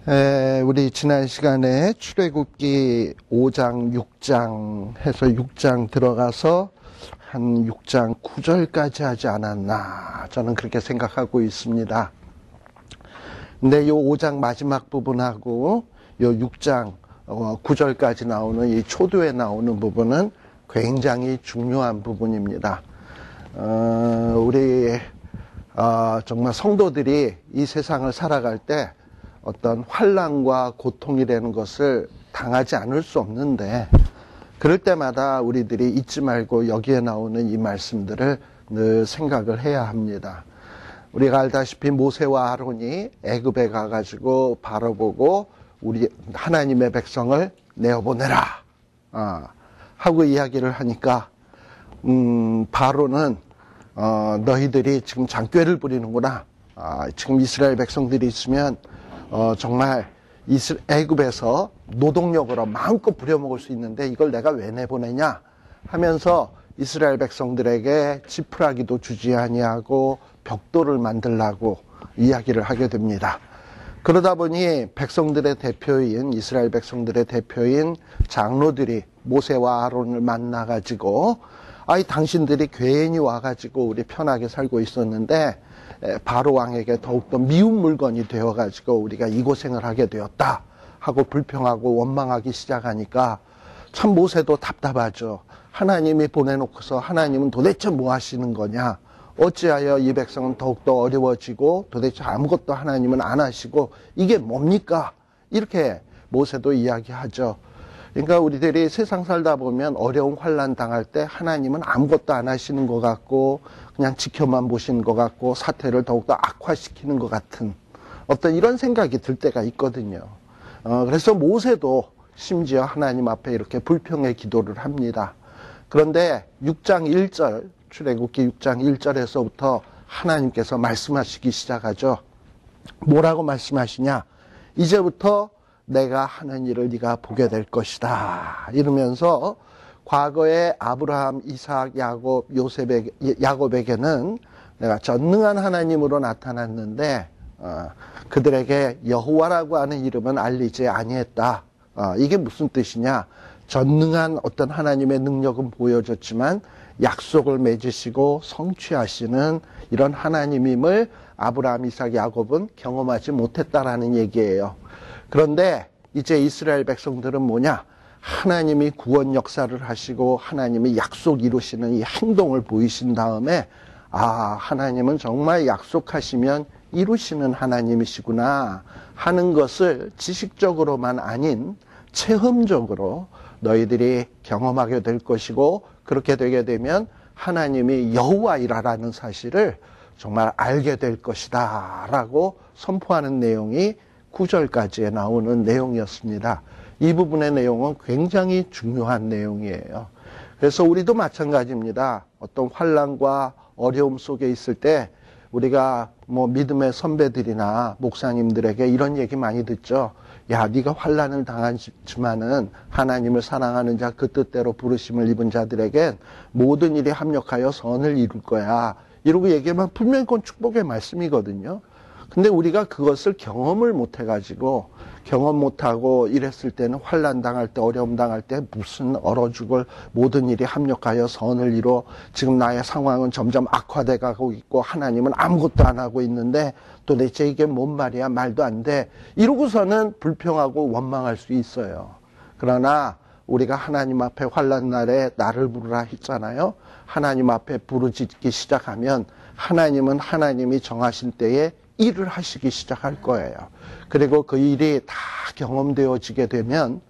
우리 지난 시간에 출애굽기 5장, 6장 해서 6장 들어가서 한 6장 9절까지 하지 않았나 저는 그렇게 생각하고 있습니다. 근데 이 5장 마지막 부분하고 이 6장 9절까지 나오는 이 초도에 나오는 부분은 굉장히 중요한 부분입니다. 우리 정말 성도들이 이 세상을 살아갈 때 어떤 환난과 고통이라는 것을 당하지 않을 수 없는데, 그럴 때마다 우리들이 잊지 말고 여기에 나오는 이 말씀들을 늘 생각을 해야 합니다. 우리가 알다시피 모세와 아론이 애굽에 가가지고 바로 보고 우리 하나님의 백성을 내어보내라 하고 이야기를 하니까 바로는 너희들이 지금 장꾀를 부리는구나. 지금 이스라엘 백성들이 있으면 정말 애굽에서 노동력으로 마음껏 부려먹을 수 있는데 이걸 내가 왜 내보내냐 하면서 이스라엘 백성들에게 지푸라기도 주지 아니하고 벽돌을 만들라고 이야기를 하게 됩니다. 그러다 보니 백성들의 대표인, 이스라엘 백성들의 대표인 장로들이 모세와 아론을 만나가지고 당신들이 괜히 와가지고 우리 편하게 살고 있었는데 바로 왕에게 더욱더 미운 물건이 되어가지고 우리가 이 고생을 하게 되었다 하고 불평하고 원망하기 시작하니까 참 모세도 답답하죠. 하나님이 보내놓고서 하나님은 도대체 뭐 하시는 거냐, 어찌하여 이 백성은 더욱더 어려워지고 도대체 아무것도 하나님은 안 하시고 이게 뭡니까, 이렇게 모세도 이야기하죠. 그러니까 우리들이 세상 살다 보면 어려운 환난 당할 때 하나님은 아무것도 안 하시는 것 같고 그냥 지켜만 보시는 것 같고 사태를 더욱더 악화시키는 것 같은 어떤 이런 생각이 들 때가 있거든요. 그래서 모세도 심지어 하나님 앞에 이렇게 불평의 기도를 합니다. 그런데 6장 1절, 출애굽기 6장 1절에서부터 하나님께서 말씀하시기 시작하죠. 뭐라고 말씀하시냐, 이제부터 내가 하는 일을 네가 보게 될 것이다 이러면서 과거에 아브라함, 이삭, 야곱, 야곱에게는 내가 전능한 하나님으로 나타났는데 그들에게 여호와라고 하는 이름은 알리지 아니했다. 이게 무슨 뜻이냐, 전능한 어떤 하나님의 능력은 보여줬지만 약속을 맺으시고 성취하시는 이런 하나님임을 아브라함, 이삭, 야곱은 경험하지 못했다라는 얘기예요. 그런데 이제 이스라엘 백성들은 뭐냐, 하나님이 구원 역사를 하시고 하나님이 약속 이루시는 이 행동을 보이신 다음에 하나님은 정말 약속하시면 이루시는 하나님이시구나 하는 것을 지식적으로만 아닌 체험적으로 너희들이 경험하게 될 것이고, 그렇게 되게 되면 하나님이 여호와이라는 사실을 정말 알게 될 것이다 라고 선포하는 내용이 9절까지에 나오는 내용이었습니다. 이 부분의 내용은 굉장히 중요한 내용이에요. 그래서 우리도 마찬가지입니다. 어떤 환난과 어려움 속에 있을 때 우리가 믿음의 선배들이나 목사님들에게 이런 얘기 많이 듣죠. 야, 네가 환난을 당하지만은 하나님을 사랑하는 자, 그 뜻대로 부르심을 입은 자들에겐 모든 일이 합력하여 선을 이룰 거야, 이러고 얘기하면 분명히 그건 축복의 말씀이거든요. 근데 우리가 그것을 경험을 못해가지고, 경험 못하고 이랬을 때는 환난 당할 때, 어려움 당할 때 무슨 얼어 죽을 모든 일이 합력하여 선을 이뤄, 지금 나의 상황은 점점 악화돼 가고 있고 하나님은 아무것도 안 하고 있는데 도대체 이게 뭔 말이야, 말도 안 돼, 이러고서는 불평하고 원망할 수 있어요. 그러나 우리가 하나님 앞에 환난 날에 나를 부르라 했잖아요. 하나님 앞에 부르짖기 시작하면 하나님은 하나님이 정하신 때에 일을 하시기 시작할 거예요. 그리고 그 일이 다 경험되어지게 되면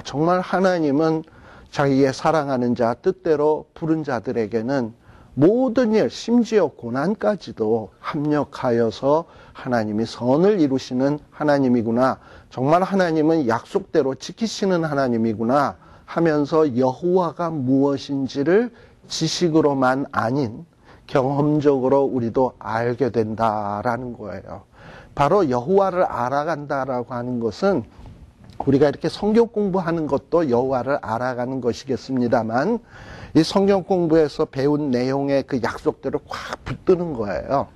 정말 하나님은 자기의 사랑하는 자, 뜻대로 부른 자들에게는 모든 일, 심지어 고난까지도 합력하여서 하나님이 선을 이루시는 하나님이구나, 정말 하나님은 약속대로 지키시는 하나님이구나 하면서 여호와가 무엇인지를 지식으로만 아닌 경험적으로 우리도 알게 된다라는 거예요. 바로 여호와를 알아간다라고 하는 것은 우리가 이렇게 성경 공부하는 것도 여호와를 알아가는 것이겠습니다만, 이 성경 공부에서 배운 내용의 그 약속대로 확 붙드는 거예요.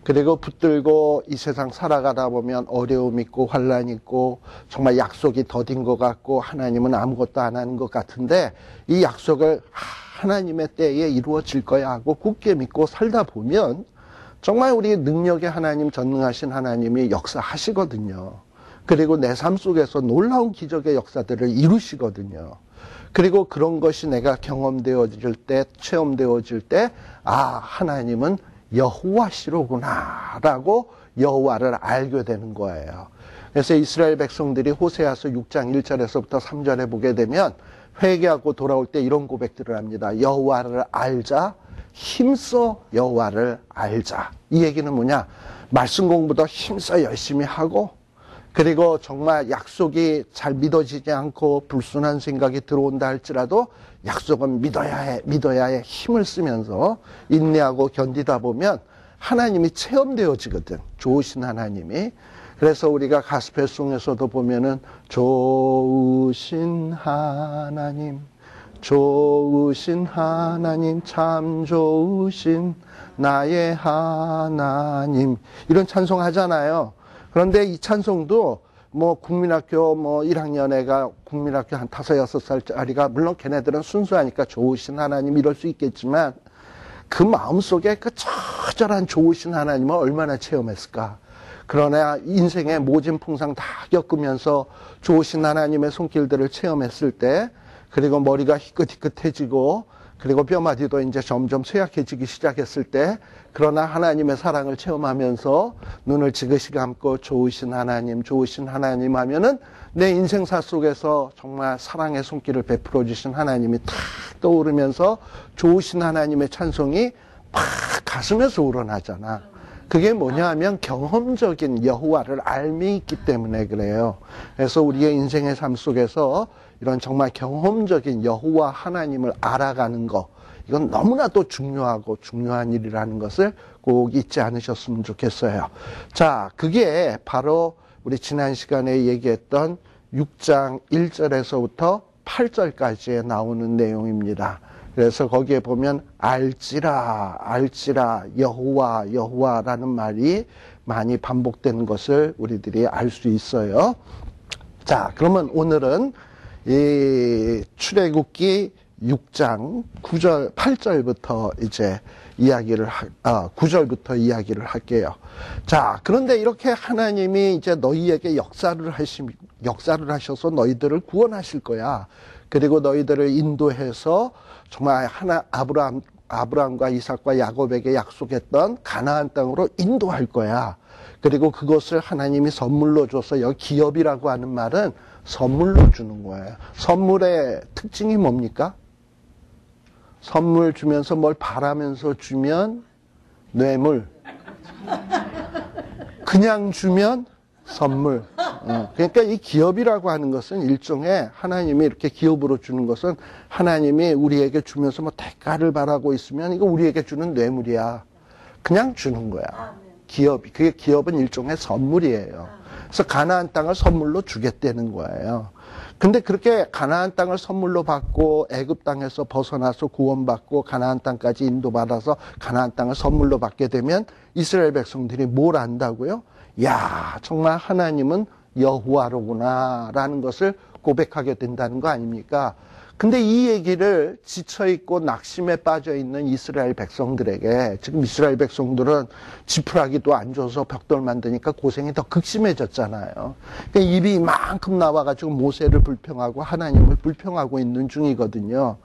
그리고 붙들고 이 세상 살아가다 보면 어려움 있고 환란 있고 정말 약속이 더딘 것 같고 하나님은 아무것도 안 하는 것 같은데 이 약속을 하나님의 때에 이루어질 거야 하고 굳게 믿고 살다 보면 정말 우리 능력의 하나님, 전능하신 하나님이 역사하시거든요. 그리고 내 삶 속에서 놀라운 기적의 역사들을 이루시거든요. 그리고 그런 것이 내가 경험되어질 때, 체험되어질 때, 하나님은 여호와시로구나 라고 여호와를 알게 되는 거예요. 그래서 이스라엘 백성들이 호세아서 6장 1절에서부터 3절에 보게 되면 회개하고 돌아올 때 이런 고백들을 합니다. 여호와를 알자, 힘써 여호와를 알자. 이 얘기는 뭐냐? 말씀 공부도 힘써 열심히 하고, 그리고 정말 약속이 잘 믿어지지 않고 불순한 생각이 들어온다 할지라도 약속은 믿어야 해 힘을 쓰면서 인내하고 견디다 보면 하나님이 체험되어지거든. 좋으신 하나님이. 그래서 우리가 가스펠송에서도 보면은 좋으신 하나님, 좋으신 하나님, 참 좋으신 나의 하나님, 이런 찬송 하잖아요. 그런데 이 찬송도 국민학교 1학년 애가 국민학교 한 5, 6살짜리가 물론 걔네들은 순수하니까 좋으신 하나님 이럴 수 있겠지만 그 마음속에 그 처절한 좋으신 하나님을 얼마나 체험했을까. 그러나 인생의 모진 풍상 다 겪으면서 좋으신 하나님의 손길들을 체험했을 때, 그리고 머리가 희끗희끗해지고 그리고 뼈마디도 이제 점점 쇠약해지기 시작했을 때, 그러나 하나님의 사랑을 체험하면서 눈을 지그시 감고 좋으신 하나님 하면은 내 인생사 속에서 정말 사랑의 손길을 베풀어 주신 하나님이 탁 떠오르면서 좋으신 하나님의 찬송이 막 가슴에서 우러나잖아. 그게 뭐냐 하면 경험적인 여호와를 알미 있기 때문에 그래요. 그래서 우리의 인생의 삶 속에서 이런 정말 경험적인 여호와 하나님을 알아가는 거, 이건 너무나도 중요하고 중요한 일이라는 것을 꼭 잊지 않으셨으면 좋겠어요. 자, 그게 바로 우리 지난 시간에 얘기했던 6장 1절에서부터 8절까지에 나오는 내용입니다. 그래서 거기에 보면 알지라 여호와라는 말이 많이 반복되는 것을 우리들이 알 수 있어요. 자, 그러면 오늘은 이 출애굽기 6장 8절부터 이제 9절부터 이야기를 할게요. 자, 그런데 이렇게 하나님이 이제 너희에게 역사를 하셔서 너희들을 구원하실 거야. 그리고 너희들을 인도해서 정말 아브라함과 이삭과 야곱에게 약속했던 가나안 땅으로 인도할 거야. 그리고 그것을 하나님이 선물로 줘서 여기 기업이라고 하는 말은 선물로 주는 거예요. 선물의 특징이 뭡니까? 선물 주면서 뭘 바라면서 주면 뇌물. 그냥 주면 선물. 그러니까 이 기업이라고 하는 것은 일종의 하나님이 이렇게 기업으로 주는 것은 하나님이 우리에게 주면서 대가를 바라고 있으면 이거 우리에게 주는 뇌물이야. 그냥 주는 거야. 그게 기업은 일종의 선물이에요. 그래서 가나안 땅을 선물로 주겠다는 거예요. 근데 그렇게 가나안 땅을 선물로 받고 애굽 땅에서 벗어나서 구원받고 가나안 땅까지 인도받아서 가나안 땅을 선물로 받게 되면 이스라엘 백성들이 뭘 안다고요? 야, 정말 하나님은 여호와로구나 라는 것을 고백하게 된다는 거 아닙니까? 근데 이 얘기를 지쳐있고 낙심에 빠져있는 이스라엘 백성들에게, 지금 이스라엘 백성들은 지푸라기도 안 줘서 벽돌 만드니까 고생이 더 극심해졌잖아요. 그러니까 입이 이만큼 나와가지고 모세를 불평하고 하나님을 불평하고 있는 중이거든요.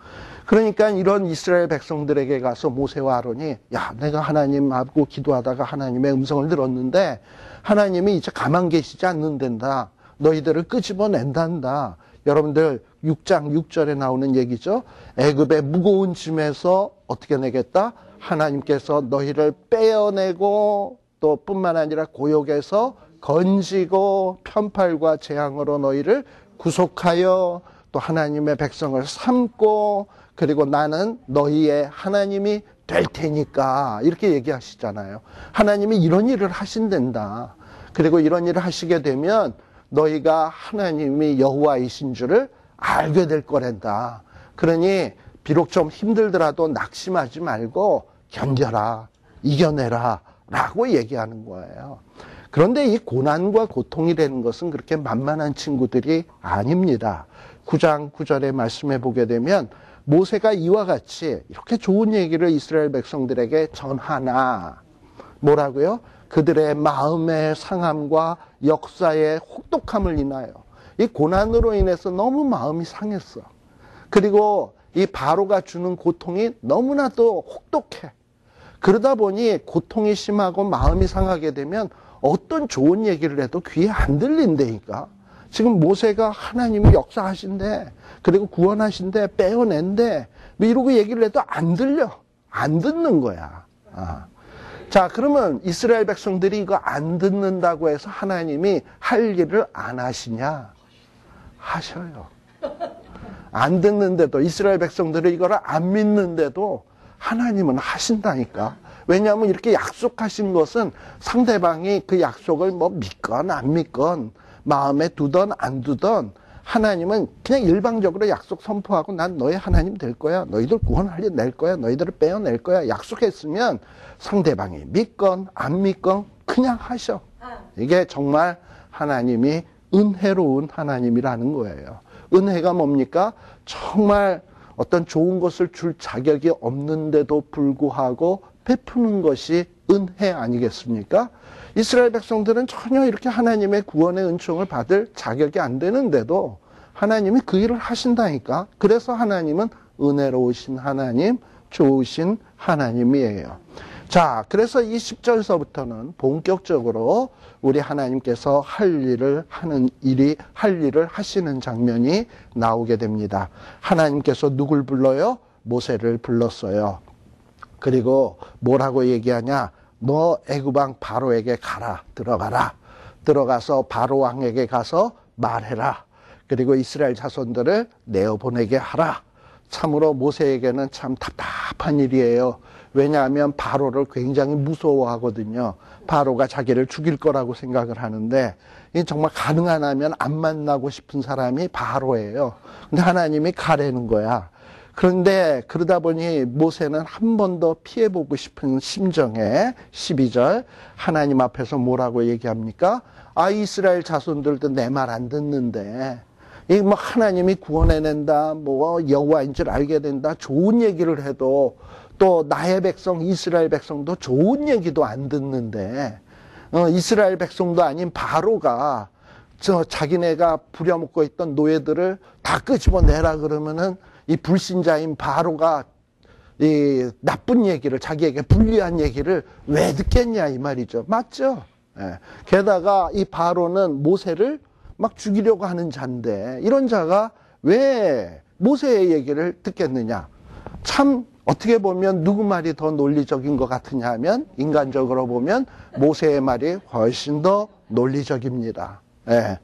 그러니까 이런 이스라엘 백성들에게 가서 모세와 아론이, 야, 내가 하나님하고 기도하다가 하나님의 음성을 들었는데 하나님이 이제 가만 계시지 않는단다. 너희들을 끄집어낸단다. 여러분들 6장 6절에 나오는 얘기죠. 애굽의 무거운 짐에서 어떻게 내겠다? 하나님께서 너희를 빼어내고 또 뿐만 아니라 고역에서 건지고 편팔과 재앙으로 너희를 구속하여 또 하나님의 백성을 삼고 그리고 나는 너희의 하나님이 될 테니까 이렇게 얘기하시잖아요. 하나님이 이런 일을 하신단다. 그리고 이런 일을 하시게 되면 너희가 하나님이 여호와이신 줄을 알게 될 거란다. 그러니 비록 좀 힘들더라도 낙심하지 말고 견뎌라, 이겨내라 라고 얘기하는 거예요. 그런데 이 고난과 고통이라는 것은 그렇게 만만한 친구들이 아닙니다. 9장 9절의 말씀해 보게 되면 모세가 이와 같이 이렇게 좋은 얘기를 이스라엘 백성들에게 전하나 뭐라고요? 그들의 마음의 상함과 역사의 혹독함을 인하여 이 고난으로 인해서 너무 마음이 상했어. 그리고 이 바로가 주는 고통이 너무나도 혹독해. 그러다 보니 고통이 심하고 마음이 상하게 되면 어떤 좋은 얘기를 해도 귀에 안 들린다니까. 지금 모세가 하나님이 역사하신대, 그리고 구원하신대, 빼어낸대, 뭐 이러고 얘기를 해도 안 들려. 안 듣는 거야. 자, 그러면 이스라엘 백성들이 이거 안 듣는다고 해서 하나님이 할 일을 안 하시냐? 하셔요. 안 듣는데도, 이스라엘 백성들이 이거를 안 믿는데도 하나님은 하신다니까. 왜냐하면 이렇게 약속하신 것은 상대방이 그 약속을 뭐 믿건 안 믿건 마음에 두던 안 두던 하나님은 그냥 일방적으로 약속 선포하고 난 너의 하나님 될 거야. 너희들 구원낼 거야. 너희들을 빼어낼 거야. 약속했으면 상대방이 믿건 안 믿건 그냥 하셔. 이게 정말 하나님이 은혜로운 하나님이라는 거예요. 은혜가 뭡니까? 정말 어떤 좋은 것을 줄 자격이 없는데도 불구하고 베푸는 것이 은혜 아니겠습니까? 이스라엘 백성들은 전혀 이렇게 하나님의 구원의 은총을 받을 자격이 안 되는데도 하나님이 그 일을 하신다니까. 그래서 하나님은 은혜로우신 하나님, 좋으신 하나님이에요. 자, 그래서 이 10절서부터는 본격적으로 우리 하나님께서 할 일을 하시는 장면이 나오게 됩니다. 하나님께서 누굴 불러요? 모세를 불렀어요. 그리고 뭐라고 얘기하냐? 너 애굽 왕 바로에게 가라. 들어가서 바로 왕에게 가서 말해라. 그리고 이스라엘 자손들을 내어보내게 하라. 참으로 모세에게는 참 답답한 일이에요. 왜냐하면 바로를 굉장히 무서워하거든요. 바로가 자기를 죽일 거라고 생각을 하는데 정말 가능하다면 안 만나고 싶은 사람이 바로예요. 근데 하나님이 가라는 거야. 그런데 그러다 보니 모세는 한 번 더 피해보고 싶은 심정에 12절 하나님 앞에서 뭐라고 얘기합니까? 아, 이스라엘 자손들도 내 말 안 듣는데 이 뭐 하나님이 구원해낸다, 뭐 여호와인 줄 알게 된다, 좋은 얘기를 해도 또 나의 백성 이스라엘 백성도 좋은 얘기도 안 듣는데 이스라엘 백성도 아닌 바로가 자기네가 부려먹고 있던 노예들을 다 끄집어내라 그러면은 이 불신자인 바로가 이 나쁜 얘기를, 자기에게 불리한 얘기를 왜 듣겠냐 이 말이죠. 맞죠? 예. 게다가 이 바로는 모세를 막 죽이려고 하는 자인데 이런 자가 왜 모세의 얘기를 듣겠느냐. 참 어떻게 보면 누구 말이 더 논리적인 것 같으냐 하면 인간적으로 보면 모세의 말이 훨씬 더 논리적입니다. 예.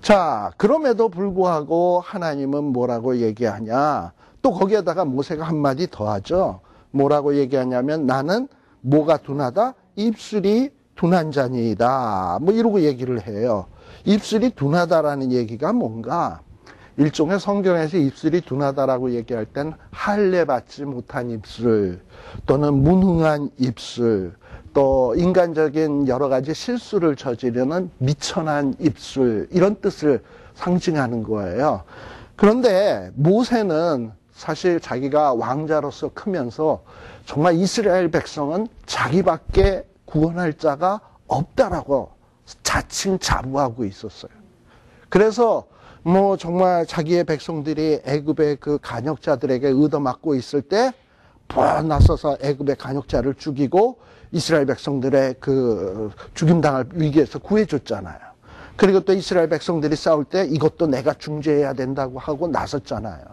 자, 그럼에도 불구하고 하나님은 뭐라고 얘기하냐. 또 거기에다가 모세가 한마디 더 하죠. 뭐라고 얘기하냐면 나는 뭐가 둔하다? 입술이 둔한 자니이다. 뭐 이러고 얘기를 해요. 입술이 둔하다라는 얘기가 뭔가? 일종의 성경에서 입술이 둔하다라고 얘기할 땐 할례 받지 못한 입술 또는 무능한 입술 또 인간적인 여러 가지 실수를 저지르는 미천한 입술 이런 뜻을 상징하는 거예요. 그런데 모세는 사실 자기가 왕자로서 크면서 정말 이스라엘 백성은 자기밖에 구원할 자가 없다라고 자칭 자부하고 있었어요. 그래서 뭐 정말 자기의 백성들이 애굽의 그 간역자들에게 얻어맞고 있을 때 나서서 애굽의 간역자를 죽이고 이스라엘 백성들의 그 죽임당할 위기에서 구해줬잖아요. 그리고 또 이스라엘 백성들이 싸울 때 이것도 내가 중재해야 된다고 하고 나섰잖아요.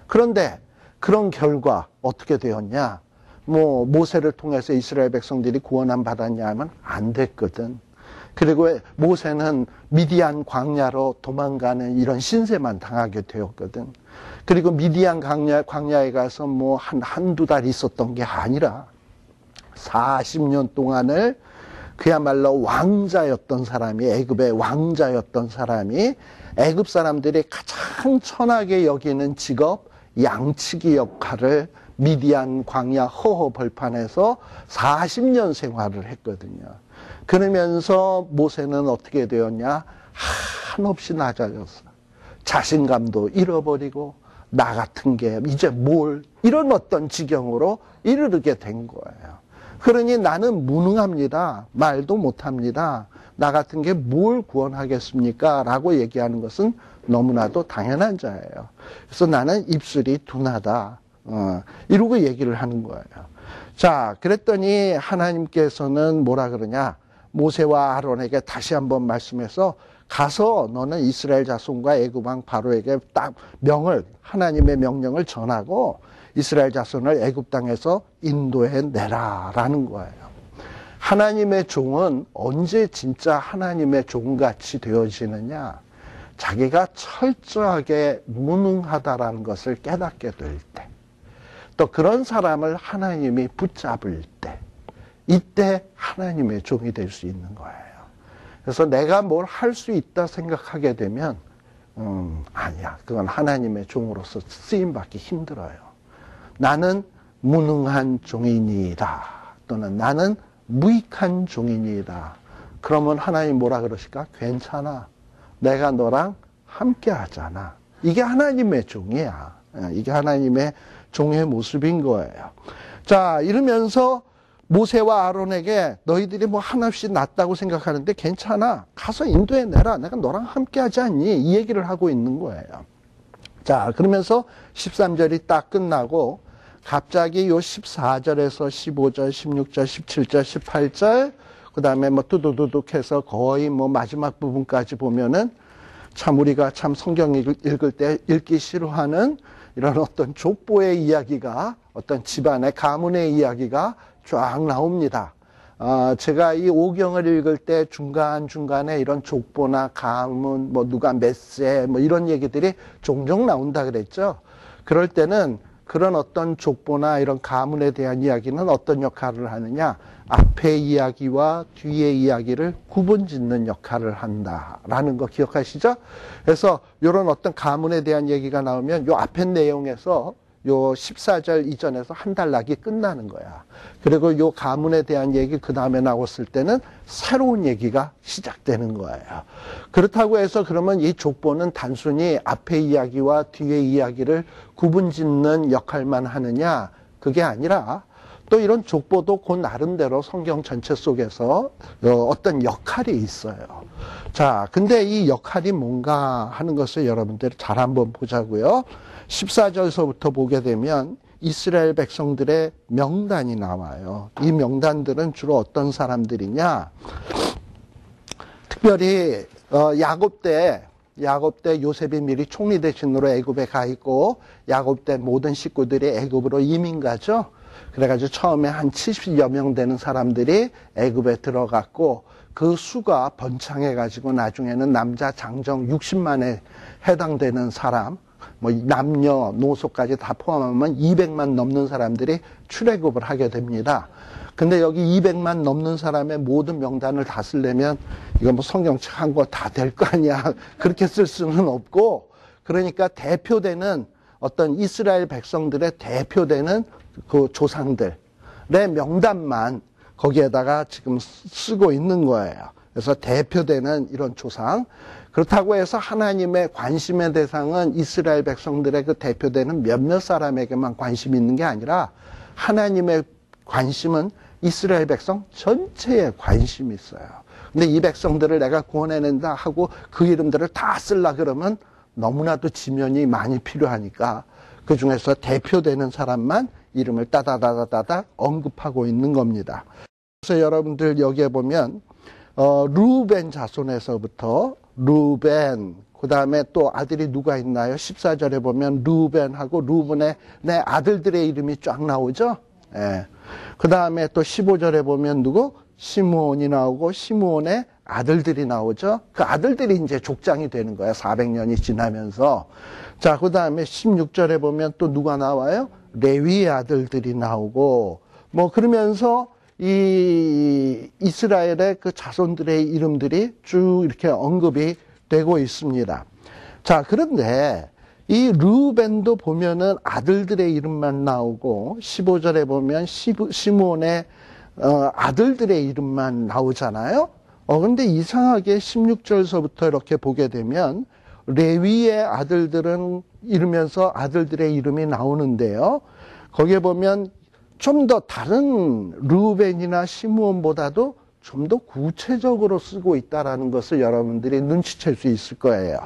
그런데 그런 결과 어떻게 되었냐? 뭐 모세를 통해서 이스라엘 백성들이 구원함 받았냐 하면 안 됐거든. 그리고 모세는 미디안 광야로 도망가는 이런 신세만 당하게 되었거든. 그리고 미디안 광야에 가서 뭐 한두 달 있었던 게 아니라 40년 동안을 그야말로 왕자였던 사람이, 애굽의 왕자였던 사람이 애굽 사람들이 가장 천하게 여기는 직업 양치기 역할을 미디안 광야 허허 벌판에서 40년 생활을 했거든요. 그러면서 모세는 어떻게 되었냐? 한없이 낮아졌어. 자신감도 잃어버리고 나 같은 게 이제 뭘 이런 어떤 지경으로 이르게 된 거예요. 그러니 나는 무능합니다. 말도 못합니다. 나 같은 게 뭘 구원하겠습니까? 라고 얘기하는 것은 너무나도 당연한 자예요. 그래서 나는 입술이 둔하다. 이러고 얘기를 하는 거예요. 자, 그랬더니 하나님께서는 뭐라 그러냐? 모세와 아론에게 다시 한번 말씀해서 가서 너는 이스라엘 자손과 애굽 왕 바로에게 딱 하나님의 명령을 전하고 이스라엘 자손을 애굽 땅에서 인도해 내라라는 거예요. 하나님의 종은 언제 진짜 하나님의 종같이 되어지느냐? 자기가 철저하게 무능하다라는 것을 깨닫게 될 때, 또 그런 사람을 하나님이 붙잡을 때, 이때 하나님의 종이 될 수 있는 거예요. 그래서 내가 뭘 할 수 있다 생각하게 되면 아니야. 그건 하나님의 종으로서 쓰임받기 힘들어요. 나는 무능한 종이니이다. 또는 나는 무익한 종이니이다. 그러면 하나님 뭐라 그러실까? 괜찮아. 내가 너랑 함께 하잖아. 이게 하나님의 종이야. 이게 하나님의 종의 모습인 거예요. 자, 이러면서 모세와 아론에게 너희들이 뭐 한없이 낫다고 생각하는데 괜찮아. 가서 인도해내라. 내가 너랑 함께 하지 않니? 이 얘기를 하고 있는 거예요. 자, 그러면서 13절이 딱 끝나고 갑자기 요 14절에서 15절, 16절, 17절, 18절, 그 다음에 뭐 뚜두두둑 해서 거의 뭐 마지막 부분까지 보면은 참 우리가 참 성경 읽을 때 읽기 싫어하는 이런 어떤 족보의 이야기가, 어떤 집안의 가문의 이야기가 쫙 나옵니다. 제가 이 오경을 읽을 때 중간중간에 이런 족보나 가문, 뭐 누가 몇 세, 뭐 이런 얘기들이 종종 나온다 그랬죠. 그럴 때는 그런 어떤 족보나 이런 가문에 대한 이야기는 어떤 역할을 하느냐? 앞의 이야기와 뒤의 이야기를 구분 짓는 역할을 한다라는 거 기억하시죠? 그래서 이런 어떤 가문에 대한 얘기가 나오면 요 앞의 내용에서 요 14절 이전에서 한 단락이 끝나는 거야. 그리고 요 가문에 대한 얘기 그 다음에 나왔을 때는 새로운 얘기가 시작되는 거예요. 그렇다고 해서 그러면 이 족보는 단순히 앞의 이야기와 뒤의 이야기를 구분 짓는 역할만 하느냐? 그게 아니라 또 이런 족보도 그 나름대로 성경 전체 속에서 어떤 역할이 있어요. 자, 근데 이 역할이 뭔가 하는 것을 여러분들 잘 한번 보자고요. 14절서부터 보게 되면 이스라엘 백성들의 명단이 나와요. 이 명단들은 주로 어떤 사람들이냐? 특별히 야곱 때 요셉이 미리 총리 대신으로 애굽에 가 있고 야곱 때 모든 식구들이 애굽으로 이민 가죠. 그래가지고 처음에 한 70여 명 되는 사람들이 애굽에 들어갔고 그 수가 번창해가지고 나중에는 남자 장정 60만에 해당되는 사람, 뭐 남녀 노소까지 다 포함하면 200만 넘는 사람들이 출애굽을 하게 됩니다. 근데 여기 200만 넘는 사람의 모든 명단을 다 쓰려면 이거 뭐 성경책 한 거 다 될 거 아니야. 그렇게 쓸 수는 없고, 그러니까 대표되는 어떤 이스라엘 백성들의 대표되는 그 조상들의 명단만 거기에다가 지금 쓰고 있는 거예요. 그래서 대표되는 이런 조상. 그렇다고 해서 하나님의 관심의 대상은 이스라엘 백성들의 그 대표되는 몇몇 사람에게만 관심이 있는 게 아니라 하나님의 관심은 이스라엘 백성 전체에 관심이 있어요. 근데 이 백성들을 내가 구원해낸다 하고 그 이름들을 다 쓰려 그러면 너무나도 지면이 많이 필요하니까 그 중에서 대표되는 사람만 이름을 따다다다다다 언급하고 있는 겁니다. 그래서 여러분들 여기에 보면 루벤 자손에서부터 루벤, 그 다음에 또 아들이 누가 있나요? 14절에 보면 루벤하고 루벤의 내 아들들의 이름이 쫙 나오죠. 예. 그 다음에 또 15절에 보면 누구? 시므온이 나오고 시므온의 아들들이 나오죠. 그 아들들이 이제 족장이 되는 거야. 400년이 지나면서. 자, 그 다음에 16절에 보면 또 누가 나와요? 레위의 아들들이 나오고, 뭐 그러면서 이 이스라엘의 그 자손들의 이름들이 쭉 이렇게 언급이 되고 있습니다. 자, 그런데 이 르우벤도 보면은 아들들의 이름만 나오고 15절에 보면 시므온의 아들들의 이름만 나오잖아요. 근데 이상하게 16절서부터 이렇게 보게 되면 레위의 아들들은 이르면서 아들들의 이름이 나오는데요. 거기에 보면 좀 더 다른 르우벤이나 시므온보다도 좀 더 구체적으로 쓰고 있다는 것을 여러분들이 눈치챌 수 있을 거예요.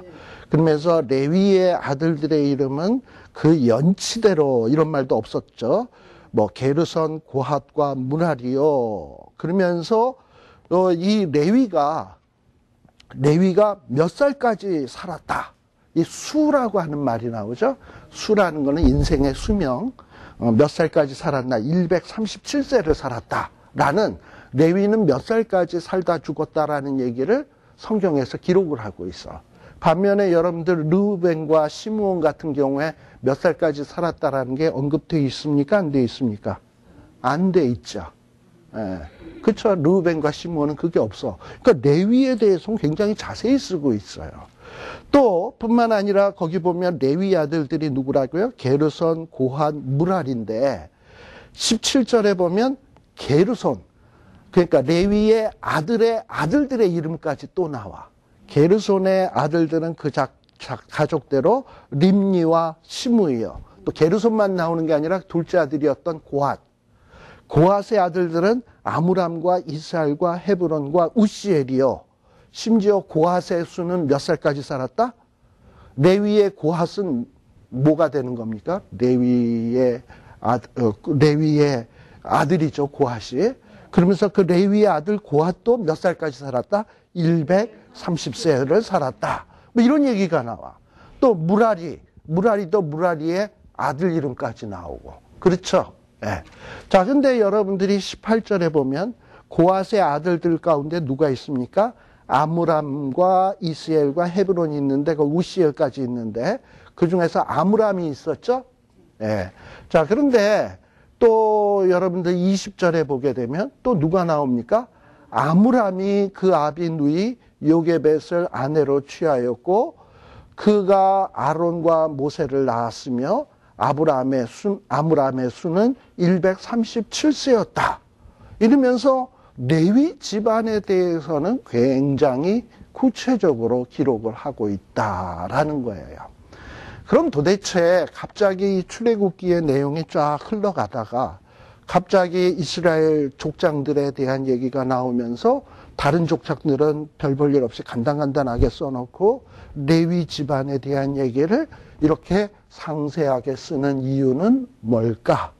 그러면서 레위의 아들들의 이름은 그 연치대로 이런 말도 없었죠. 뭐 게르손, 고핫과 무라리요. 그러면서 이 레위가 몇 살까지 살았다. 이 수라고 하는 말이 나오죠. 수라는 거는 인생의 수명. 몇 살까지 살았나? 137세를 살았다라는, 레위는 몇 살까지 살다 죽었다라는 얘기를 성경에서 기록을 하고 있어. 반면에 여러분들 르우벤과 시므온 같은 경우에 몇 살까지 살았다라는 게 언급되어 있습니까? 안 되어 있습니까? 안 돼 있죠. 그렇죠. 르우벤과 시므온은 그게 없어. 그러니까 레위에 대해서는 굉장히 자세히 쓰고 있어요. 또 뿐만 아니라 거기 보면 레위 아들들이 누구라고요? 게르손, 고핫, 무랄인데 17절에 보면 게르손, 그러니까 레위의 아들들의 이름까지 또 나와. 게르손의 아들들은 그 가족대로 림니와 시므이요. 또 게르손만 나오는 게 아니라 둘째 아들이었던 고핫. 고핫의 아들들은 아므람과 이스라엘과 헤브론과 우시엘이요. 심지어 고핫의 수는 몇 살까지 살았다? 레위의 고핫은 뭐가 되는 겁니까? 레위의 아들이죠, 고핫이. 그러면서 그 레위의 아들 고핫도 몇 살까지 살았다? 130세를 살았다. 뭐 이런 얘기가 나와. 또 무라리도 무라리의 아들 이름까지 나오고. 그렇죠? 예. 자, 근데 여러분들이 18절에 보면 고핫의 아들들 가운데 누가 있습니까? 아므람과 이스엘과 헤브론이 있는데, 그 우시엘까지 있는데, 그 중에서 아므람이 있었죠? 예. 자, 그런데 또 여러분들 20절에 보게 되면 또 누가 나옵니까? 아므람이 그 아비 누이 요게벳을 아내로 취하였고, 그가 아론과 모세를 낳았으며, 아므람의 수는 137세였다. 이러면서 레위 집안에 대해서는 굉장히 구체적으로 기록을 하고 있다라는 거예요. 그럼 도대체 갑자기 출애굽기의 내용이 쫙 흘러가다가 갑자기 이스라엘 족장들에 대한 얘기가 나오면서 다른 족장들은 별 볼 일 없이 간단간단하게 써놓고 레위 집안에 대한 얘기를 이렇게 상세하게 쓰는 이유는 뭘까?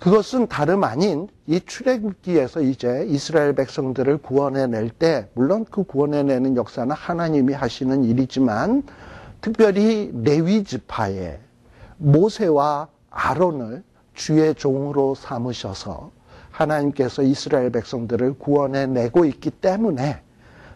그것은 다름 아닌 이 출애굽기에서 이제 이스라엘 백성들을 구원해낼 때, 물론 그 구원해내는 역사는 하나님이 하시는 일이지만 특별히 레위 지파에 모세와 아론을 주의 종으로 삼으셔서 하나님께서 이스라엘 백성들을 구원해내고 있기 때문에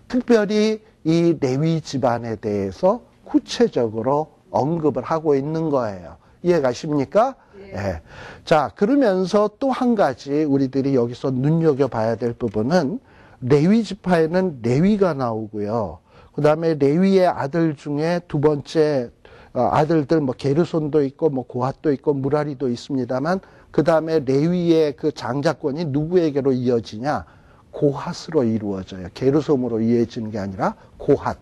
특별히 이 레위 집안에 대해서 구체적으로 언급을 하고 있는 거예요. 이해가십니까? 예. 자, 그러면서 또 한 가지 우리들이 여기서 눈여겨봐야 될 부분은 레위 지파에는 레위가 나오고요. 그 다음에 레위의 아들 중에 두 번째 아들들, 뭐 게르손도 있고 뭐 고핫도 있고 무라리도 있습니다만, 그 다음에 레위의 그 장자권이 누구에게로 이어지냐? 고핫으로 이루어져요. 게르손으로 이어지는 게 아니라 고핫.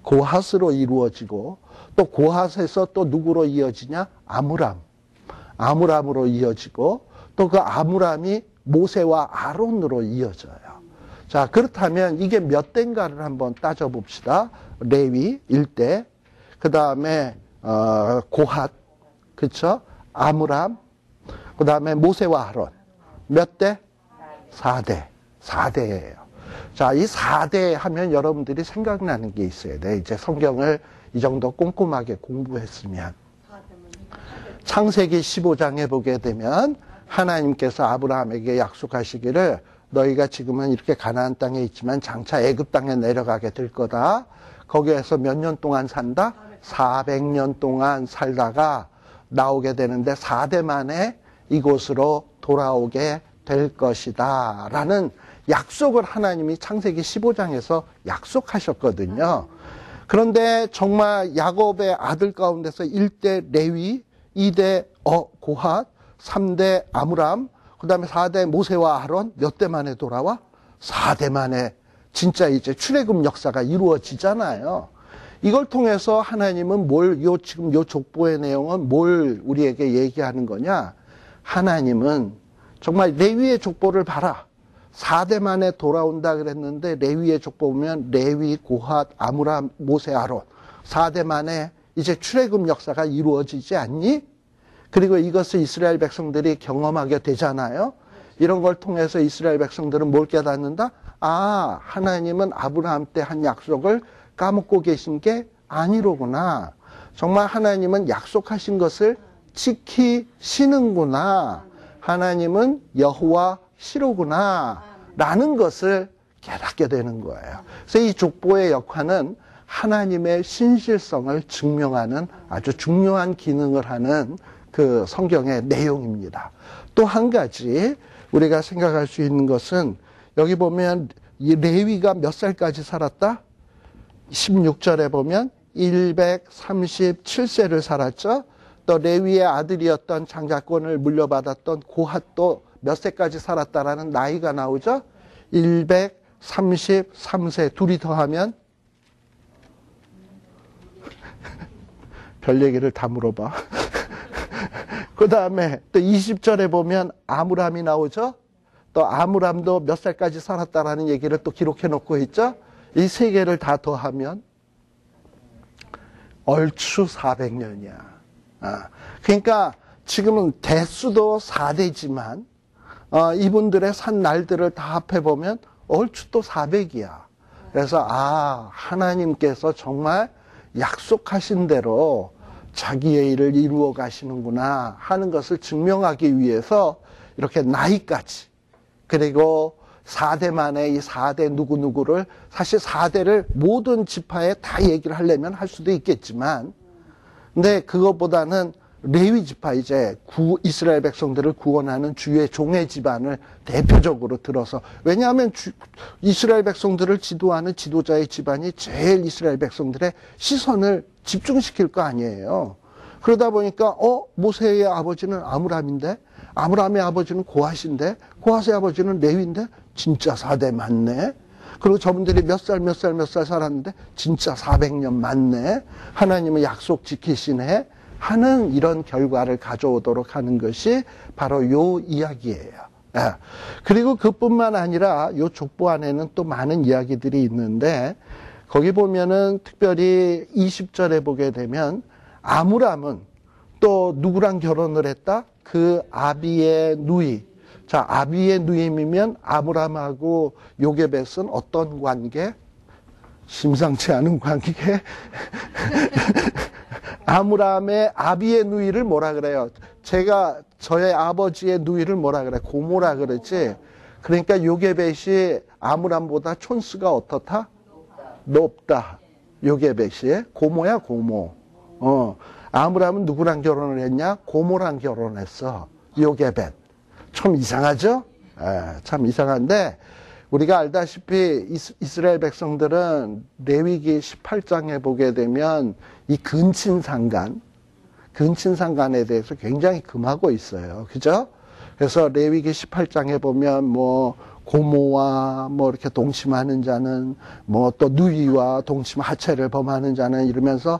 고핫으로 이루어지고, 또 고핫에서 또 누구로 이어지냐? 아므람으로 이어지고, 또 그 아므람이 모세와 아론으로 이어져요. 자, 그렇다면 이게 몇 대인가를 한번 따져봅시다. 레위 1대, 그 다음에 고핫, 그쵸? 아므람, 그 다음에 모세와 아론. 몇 대? 4대. 4대예요. 자, 이 4대 하면 여러분들이 생각나는 게 있어야 돼. 이제 성경을 이 정도 꼼꼼하게 공부했으면. 창세기 15장에 보게 되면 하나님께서 아브라함에게 약속하시기를 너희가 지금은 이렇게 가나안 땅에 있지만 장차 애굽 땅에 내려가게 될 거다. 거기에서 몇 년 동안 산다? 400년 동안 살다가 나오게 되는데 4대 만에 이곳으로 돌아오게 될 것이다 라는 약속을 하나님이 창세기 15장에서 약속하셨거든요. 그런데 정말 야곱의 아들 가운데서 1대 레위, 2대 고핫, 3대 아므람, 그 다음에 4대 모세와 아론, 몇 대 만에 돌아와? 4대 만에 진짜 이제 출애굽 역사가 이루어지잖아요. 이걸 통해서 하나님은 지금 요 족보의 내용은 뭘 우리에게 얘기하는 거냐? 하나님은 정말 레위의 족보를 봐라. 4대 만에 돌아온다 그랬는데 레위의 족보 보면 레위, 고핫, 아므람, 모세, 아론 4대 만에 이제 출애굽 역사가 이루어지지 않니? 그리고 이것을 이스라엘 백성들이 경험하게 되잖아요. 이런 걸 통해서 이스라엘 백성들은 뭘 깨닫는다? 아, 하나님은 아브라함 때 한 약속을 까먹고 계신 게 아니로구나. 정말 하나님은 약속하신 것을 지키시는구나. 하나님은 여호와시로구나. 라는 것을 깨닫게 되는 거예요. 그래서 이 족보의 역할은 하나님의 신실성을 증명하는 아주 중요한 기능을 하는 그 성경의 내용입니다. 또 한 가지 우리가 생각할 수 있는 것은 여기 보면 이 레위가 몇 살까지 살았다? 16절에 보면 137세를 살았죠. 또 레위의 아들이었던 장자권을 물려받았던 고핫도 몇 세까지 살았다라는 나이가 나오죠. 133세 둘이 더하면 별 얘기를 다 물어봐. 그 다음에 또 20절에 보면 아므람이 나오죠. 또 아므람도 몇 살까지 살았다라는 얘기를 또 기록해 놓고 있죠. 이 세 개를 다 더하면 얼추 400년이야. 그러니까 지금은 대수도 4대지만 이분들의 산 날들을 다 합해보면 얼추 또 400이야. 그래서 하나님께서 정말 약속하신 대로 자기의 일을 이루어 가시는구나 하는 것을 증명하기 위해서 이렇게 나이까지 그리고 4대 만에 이 4대 누구누구를 사실 4대를 모든 지파에 다 얘기를 하려면 할 수도 있겠지만 근데 그것보다는 레위 지파 이제 이스라엘 백성들을 구원하는 주의 종의 집안을 대표적으로 들어서 왜냐하면 이스라엘 백성들을 지도하는 지도자의 집안이 제일 이스라엘 백성들의 시선을 집중시킬 거 아니에요. 그러다 보니까 모세의 아버지는 아므람인데 아므람의 아버지는 고핫인데 고핫의 아버지는 레위인데 진짜 4대 맞네. 그리고 저분들이 몇 살 살았는데 진짜 400년 맞네. 하나님은 약속 지키시네. 하는 이런 결과를 가져오도록 하는 것이 바로 요 이야기예요. 그리고 그뿐만 아니라 요 족보 안에는 또 많은 이야기들이 있는데 거기 보면은 특별히 20절에 보게 되면 아므람은 또 누구랑 결혼을 했다? 그 아비의 누이. 자, 아비의 누임이면 아므람하고 요게벳은 어떤 관계? 심상치 않은 관계? 아므람의 아비의 누이를 뭐라 그래요? 저의 아버지의 누이를 뭐라 그래? 고모라 그러지? 그러니까 요게벳이 아므람보다 촌수가 어떻다? 높다. 요게벳이 고모야, 고모. 아므람은 누구랑 결혼을 했냐? 고모랑 결혼했어. 요게벳. 참 이상하죠? 참 이상한데 우리가 알다시피 이스라엘 백성들은 레위기 18장에 보게 되면 이 근친상간에 대해서 굉장히 금하고 있어요. 그죠? 그래서 레위기 18장에 보면 뭐 고모와 뭐 이렇게 동침하는 자는 뭐 또 누이와 동침 하체를 범하는 자는 이러면서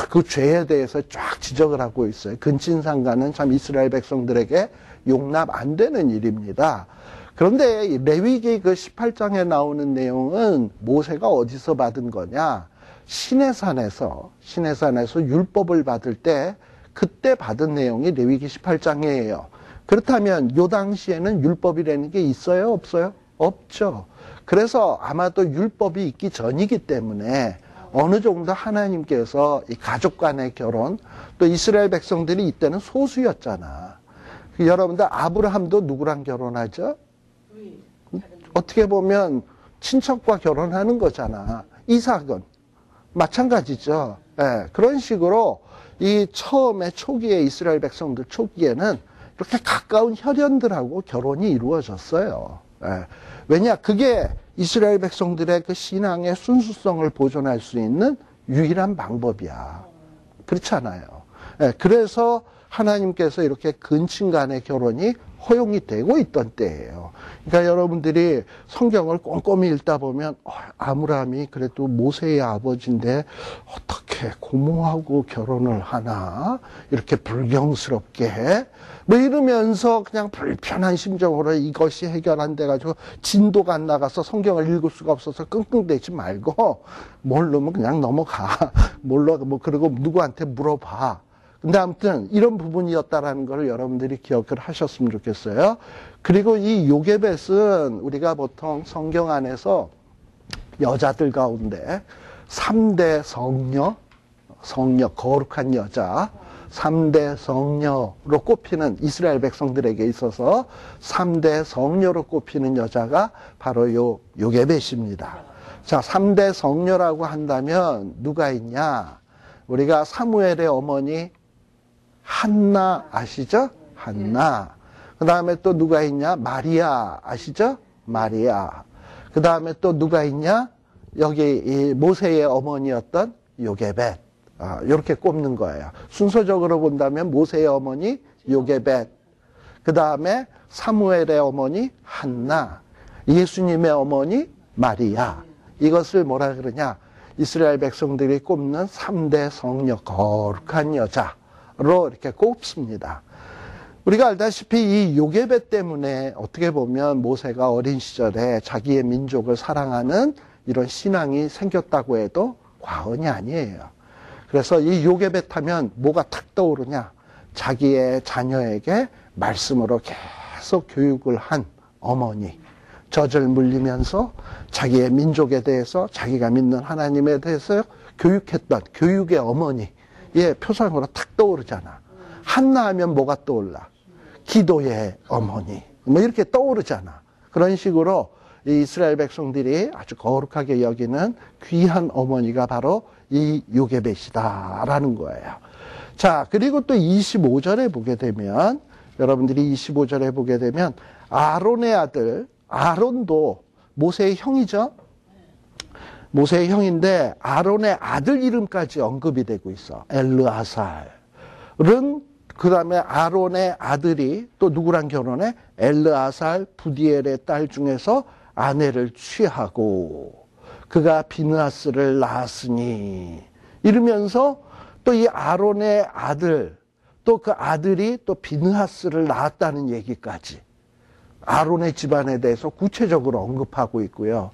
그 죄에 대해서 쫙 지적을 하고 있어요. 근친상간은 참 이스라엘 백성들에게 용납 안 되는 일입니다. 그런데 레위기 그 18장에 나오는 내용은 모세가 어디서 받은 거냐? 시내산에서 율법을 받을 때 그때 받은 내용이 레위기 18장이에요. 그렇다면 요 당시에는 율법이라는 게 있어요? 없어요? 없죠. 그래서 아마도 율법이 있기 전이기 때문에 어느 정도 하나님께서 이 가족 간의 결혼, 또 이스라엘 백성들이 이때는 소수였잖아. 여러분들 아브라함도 누구랑 결혼하죠? 어떻게 보면 친척과 결혼하는 거잖아. 이삭은 마찬가지죠. 그런 식으로 이 처음에 초기에 이스라엘 백성들 초기에는 이렇게 가까운 혈연들하고 결혼이 이루어졌어요. 왜냐? 그게 이스라엘 백성들의 그 신앙의 순수성을 보존할 수 있는 유일한 방법이야. 그렇지 않아요. 예, 그래서 하나님께서 이렇게 근친 간의 결혼이 허용이 되고 있던 때예요. 그러니까 여러분들이 성경을 꼼꼼히 읽다 보면 아브라함이 그래도 모세의 아버지인데 어떻게 고모하고 결혼을 하나? 이렇게 불경스럽게 해? 뭐 이러면서 그냥 불편한 심정으로 이것이 해결 안 돼가지고 진도가 안 나가서 성경을 읽을 수가 없어서 끙끙대지 말고 모르면 그냥 넘어가. 몰라 뭐 그리고 누구한테 물어봐. 근데 아무튼 이런 부분이었다라는 걸 여러분들이 기억을 하셨으면 좋겠어요. 그리고 이 요게벳은 우리가 보통 성경 안에서 여자들 가운데 3대 성녀, 거룩한 여자, 3대 성녀로 꼽히는 이스라엘 백성들에게 있어서 3대 성녀로 꼽히는 여자가 바로 요게벳입니다. 자, 3대 성녀라고 한다면 누가 있냐? 우리가 사무엘의 어머니 한나 아시죠? 한나. 그 다음에 또 누가 있냐? 마리아 아시죠? 마리아. 그 다음에 또 누가 있냐? 여기 이 모세의 어머니였던 요게벳. 이렇게 꼽는 거예요. 순서적으로 본다면 모세의 어머니 요게벳. 그 다음에 사무엘의 어머니 한나. 예수님의 어머니 마리아. 이것을 뭐라 그러냐? 이스라엘 백성들이 꼽는 3대 성녀 거룩한 여자로 이렇게 꼽습니다. 우리가 알다시피 이 요게벳 때문에 어떻게 보면 모세가 어린 시절에 자기의 민족을 사랑하는 이런 신앙이 생겼다고 해도 과언이 아니에요. 그래서 이 요게벳 하면 뭐가 탁 떠오르냐? 자기의 자녀에게 말씀으로 계속 교육을 한 어머니. 젖을 물리면서 자기의 민족에 대해서 자기가 믿는 하나님에 대해서 교육했던 교육의 어머니의 표상으로 탁 떠오르잖아. 한나 하면 뭐가 떠올라? 기도의 어머니. 뭐 이렇게 떠오르잖아. 그런 식으로 이 이스라엘 백성들이 아주 거룩하게 여기는 귀한 어머니가 바로 이 요게벳이다라는 거예요. 자, 그리고 또 25절에 보게 되면 여러분들이 25절에 보게 되면 아론의 아들 아론도 모세의 형이죠. 모세의 형인데 아론의 아들 이름까지 언급이 되고 있어. 엘르아살은 그 다음에 아론의 아들이 또 누구랑 결혼해? 엘르아살 부디엘의 딸 중에서 아내를 취하고 그가 비느하스를 낳았으니 이러면서 또 이 아론의 아들 또 그 아들이 또 비느하스를 낳았다는 얘기까지 아론의 집안에 대해서 구체적으로 언급하고 있고요.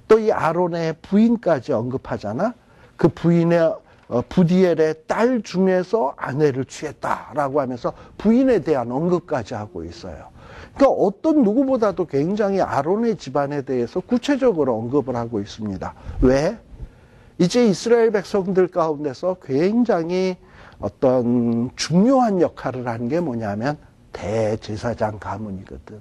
또 이 아론의 부인까지 언급하잖아. 그 부인의 부디엘의 딸 중에서 아내를 취했다라고 하면서 부인에 대한 언급까지 하고 있어요. 그러니까 어떤 누구보다도 굉장히 아론의 집안에 대해서 구체적으로 언급을 하고 있습니다. 왜? 이제 이스라엘 백성들 가운데서 굉장히 어떤 중요한 역할을 하는 게 뭐냐면 대제사장 가문이거든.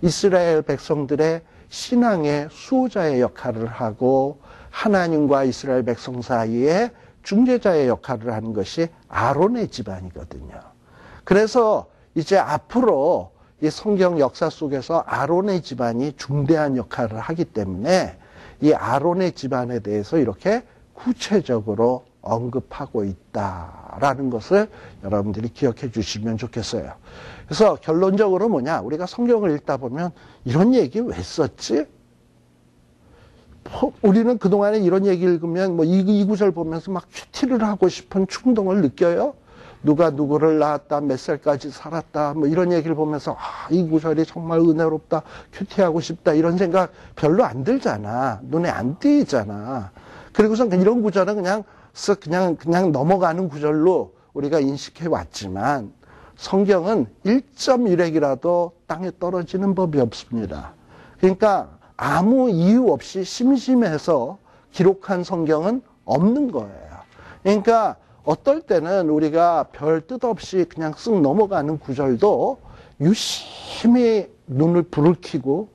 이스라엘 백성들의 신앙의 수호자의 역할을 하고 하나님과 이스라엘 백성 사이에 중재자의 역할을 하는 것이 아론의 집안이거든요. 그래서 이제 앞으로 이 성경 역사 속에서 아론의 집안이 중대한 역할을 하기 때문에 이 아론의 집안에 대해서 이렇게 구체적으로 언급하고 있다라는 것을 여러분들이 기억해 주시면 좋겠어요. 그래서 결론적으로 뭐냐? 우리가 성경을 읽다 보면 이런 얘기 왜 썼지? 우리는 그동안에 이런 얘기 읽으면 뭐 이 구절 보면서 막 큐티를 하고 싶은 충동을 느껴요. 누가 누구를 낳았다, 몇 살까지 살았다, 뭐 이런 얘기를 보면서 이 구절이 정말 은혜롭다, 큐티하고 싶다 이런 생각 별로 안 들잖아. 눈에 안 띄잖아. 그리고서 이런 구절은 그냥 넘어가는 구절로 우리가 인식해 왔지만 성경은 1.1핵이라도 땅에 떨어지는 법이 없습니다. 그러니까 아무 이유 없이 심심해서 기록한 성경은 없는 거예요. 그러니까 어떨 때는 우리가 별 뜻 없이 그냥 쓱 넘어가는 구절도 유심히 눈을 불을 켜고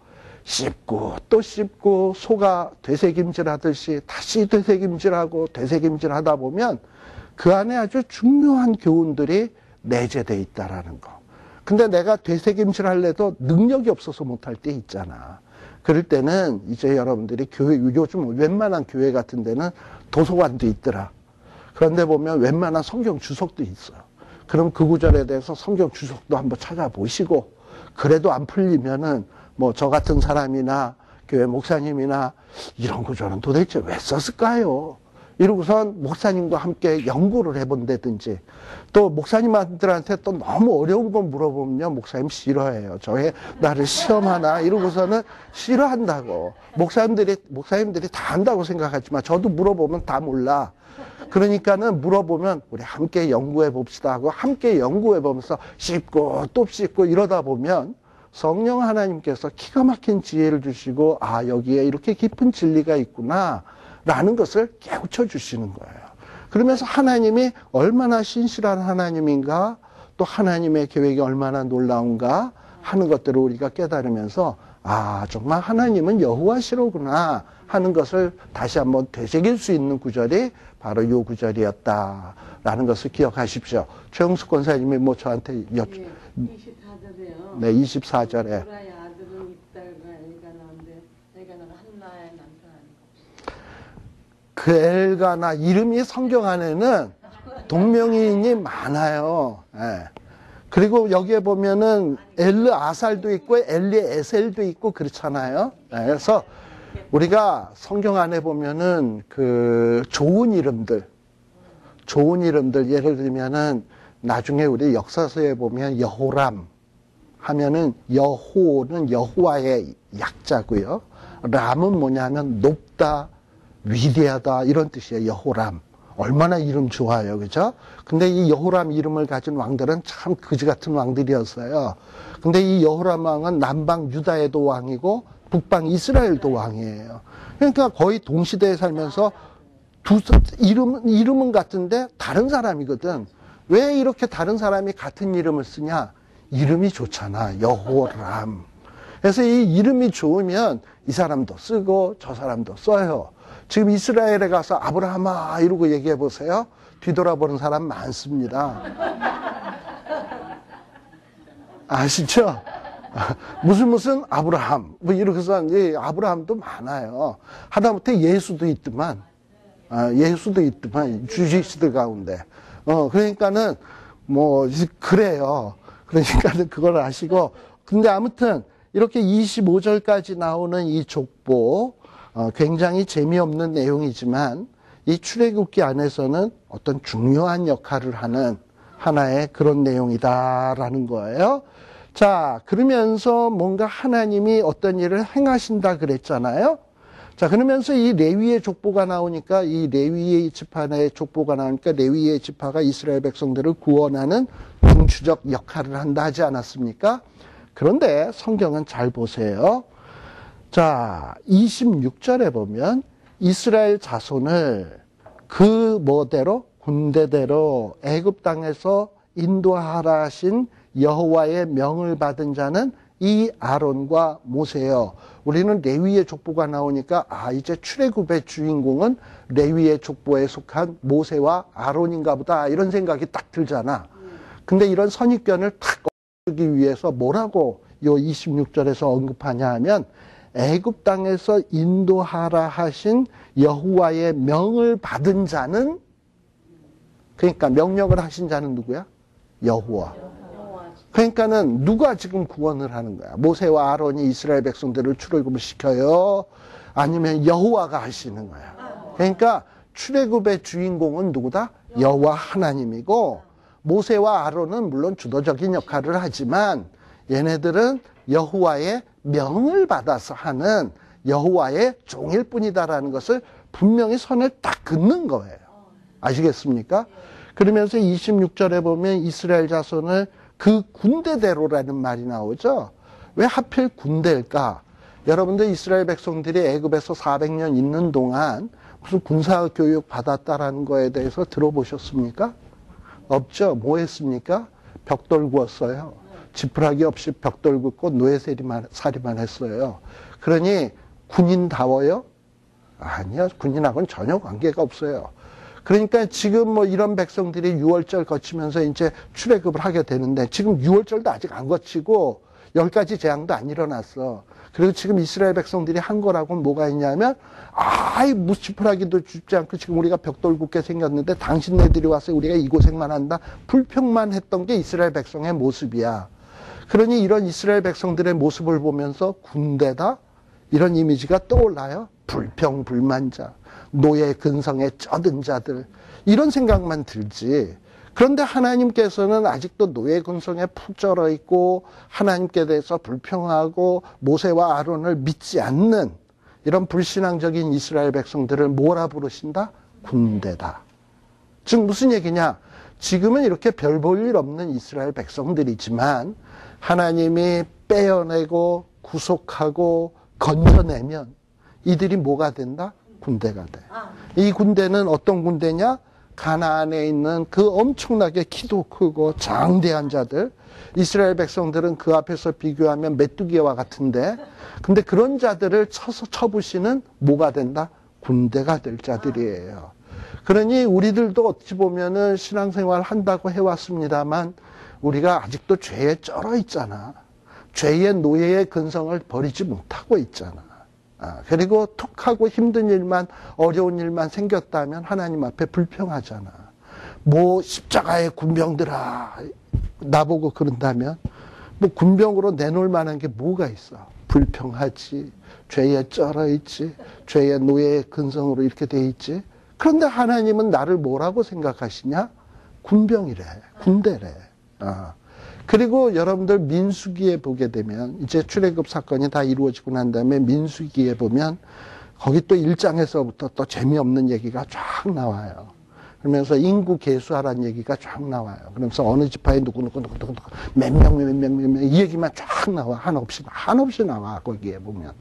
씹고 또 씹고 소가 되새김질하듯이 다시 되새김질하고 되새김질하다 보면 그 안에 아주 중요한 교훈들이 내재되어 있다라는 거. 근데 내가 되새김질할래도 능력이 없어서 못할 때 있잖아. 그럴 때는 이제 여러분들이 교회, 요즘 웬만한 교회 같은 데는 도서관도 있더라. 그런데 보면 웬만한 성경 주석도 있어요. 그럼 그 구절에 대해서 성경 주석도 한번 찾아보시고, 그래도 안 풀리면은 뭐 저 같은 사람이나 교회 목사님이나 이런 구절은 도대체 왜 썼을까요? 이러고선 목사님과 함께 연구를 해본다든지, 또 목사님들한테 또 너무 어려운 거 물어보면요, 목사님 싫어해요. 저의 나를 시험하나? 이러고서는 싫어한다고. 목사님들이 다 안다고 생각하지만 저도 물어보면 다 몰라. 그러니까는 물어보면 우리 함께 연구해 봅시다 하고 함께 연구해 보면서 씹고 또 씹고 이러다 보면 성령 하나님께서 기가 막힌 지혜를 주시고, 아, 여기에 이렇게 깊은 진리가 있구나 라는 것을 깨우쳐 주시는 거예요. 그러면서 하나님이 얼마나 신실한 하나님인가, 또 하나님의 계획이 얼마나 놀라운가 하는 것들을 우리가 깨달으면서, 아, 정말 하나님은 여호와시로구나 하는 것을 다시 한번 되새길 수 있는 구절이 바로 이 구절이었다라는 것을 기억하십시오. 최영숙 권사님이 뭐 저한테 24절에요. 네, 24절에. 보라의 아들은 이딸과 엘가나인데 엘가나가 한나의 남편 아니고. 그 엘가나 이름이 성경 안에는 동명이인이 많아요. 예. 그리고 여기에 보면은 엘르 아살도 있고 엘리 에셀도 있고 그렇잖아요. 예. 그래서 우리가 성경 안에 보면은 그 좋은 이름들 예를 들면은 나중에 우리 역사서에 보면 여호람 하면은 여호는 여호와의 약자고요. 람은 뭐냐면 높다, 위대하다 이런 뜻이에요. 여호람. 얼마나 이름 좋아요. 그죠? 근데 이 여호람 이름을 가진 왕들은 참 그지 같은 왕들이었어요. 근데 이 여호람 왕은 남방 유다에도 왕이고 북방 이스라엘도 왕이에요. 그러니까 거의 동시대에 살면서 이름은 같은데 다른 사람이거든. 왜 이렇게 다른 사람이 같은 이름을 쓰냐? 이름이 좋잖아. 여호람. 그래서 이 이름이 좋으면 이 사람도 쓰고 저 사람도 써요. 지금 이스라엘에 가서 아브라함아 이러고 얘기해 보세요. 뒤돌아보는 사람 많습니다. 아시죠? 무슨 아브라함 뭐 이렇게서 이제 아브라함도 많아요. 하다못해 예수도 있더만. 주지시들 가운데. 그러니까는 뭐 그래요. 그러니까는 그걸 아시고. 근데 아무튼 이렇게 25절까지 나오는 이 족보 굉장히 재미없는 내용이지만 이 출애굽기 안에서는 어떤 중요한 역할을 하는 하나의 그런 내용이다라는 거예요. 자, 그러면서 뭔가 하나님이 어떤 일을 행하신다 그랬잖아요. 자, 그러면서 이 레위의 족보가 나오니까 이 레위의 지파의 족보가 나오니까 레위의 지파가 이스라엘 백성들을 구원하는 중추적 역할을 한다 하지 않았습니까? 그런데 성경은 잘 보세요. 자, 26절에 보면 이스라엘 자손을 그 뭐대로 군대대로 애굽 땅에서 인도하라 하신 여호와의 명을 받은 자는 이 아론과 모세요. 우리는 레위의 족보가 나오니까 이제 출애굽의 주인공은 레위의 족보에 속한 모세와 아론인가 보다 이런 생각이 딱 들잖아. 근데 이런 선입견을 탁 얻기 위해서 뭐라고 요 26절에서 언급하냐 하면 애굽 땅에서 인도하라 하신 여호와의 명을 받은 자는, 그러니까 명령을 하신 자는 누구야? 여호와. 그러니까는 누가 지금 구원을 하는 거야? 모세와 아론이 이스라엘 백성들을 출애굽을 시켜요? 아니면 여호와가 하시는 거야? 그러니까 출애굽의 주인공은 누구다? 여호와 하나님이고, 모세와 아론은 물론 주도적인 역할을 하지만 얘네들은 여호와의 명을 받아서 하는 여호와의 종일 뿐이다라는 것을 분명히 선을 딱 긋는 거예요. 아시겠습니까? 그러면서 26절에 보면 이스라엘 자손을 그 군대대로라는 말이 나오죠. 왜 하필 군대일까? 여러분들 이스라엘 백성들이 애굽에서 400년 있는 동안 무슨 군사 교육 받았다라는 거에 대해서 들어보셨습니까? 없죠. 뭐 했습니까? 벽돌 구웠어요. 지푸라기 없이 벽돌 굽고 노예살이만 했어요. 그러니 군인다워요? 아니요. 군인하고는 전혀 관계가 없어요. 그러니까 지금 뭐 이런 백성들이 6월절 거치면서 이제 출애굽을 하게 되는데 지금 6월절도 아직 안 거치고 10가지 재앙도 안 일어났어. 그리고 지금 이스라엘 백성들이 한 거라고는 뭐가 있냐면, 아이, 무시풀하기도 쉽지 않고 지금 우리가 벽돌 굽게 생겼는데 당신네들이 와서 우리가 이 고생만 한다. 불평만 했던 게 이스라엘 백성의 모습이야. 그러니 이런 이스라엘 백성들의 모습을 보면서 군대다? 이런 이미지가 떠올라요. 불평, 불만자, 노예 근성에 쩌든 자들. 이런 생각만 들지. 그런데 하나님께서는 아직도 노예 근성에 푹 쩔어 있고 하나님께 대해서 불평하고 모세와 아론을 믿지 않는 이런 불신앙적인 이스라엘 백성들을 뭐라 부르신다? 군대다. 즉 무슨 얘기냐? 지금은 이렇게 별 볼 일 없는 이스라엘 백성들이지만 하나님이 빼어내고 구속하고 건져내면 이들이 뭐가 된다? 군대가 돼. 이 군대는 어떤 군대냐? 가나안에 있는 그 엄청나게 키도 크고 장대한 자들. 이스라엘 백성들은 그 앞에서 비교하면 메뚜기와 같은데, 근데 그런 자들을 쳐부시는 뭐가 된다? 군대가 될 자들이에요. 그러니 우리들도 어찌 보면은 신앙생활 한다고 해왔습니다만 우리가 아직도 죄에 쩔어 있잖아. 죄의 노예의 근성을 버리지 못하고 있잖아. 그리고 툭하고 힘든 일만, 어려운 일만 생겼다면 하나님 앞에 불평하잖아. 뭐 십자가의 군병들아 나보고 그런다면 뭐 군병으로 내놓을 만한 게 뭐가 있어? 불평하지. 죄에 쩔어 있지. 죄의 노예의 근성으로 이렇게 돼 있지. 그런데 하나님은 나를 뭐라고 생각하시냐? 군병이래. 군대래. 그리고 여러분들 민수기에 보게 되면 이제 출애굽 사건이 다 이루어지고 난 다음에 민수기에 보면 거기 또 1장에서부터 또 재미없는 얘기가 쫙 나와요. 그러면서 인구 계수하라는 얘기가 쫙 나와요. 그러면서 어느 지파에 누구 몇 명 이 얘기만 쫙 나와. 한없이 나와 거기에 보면.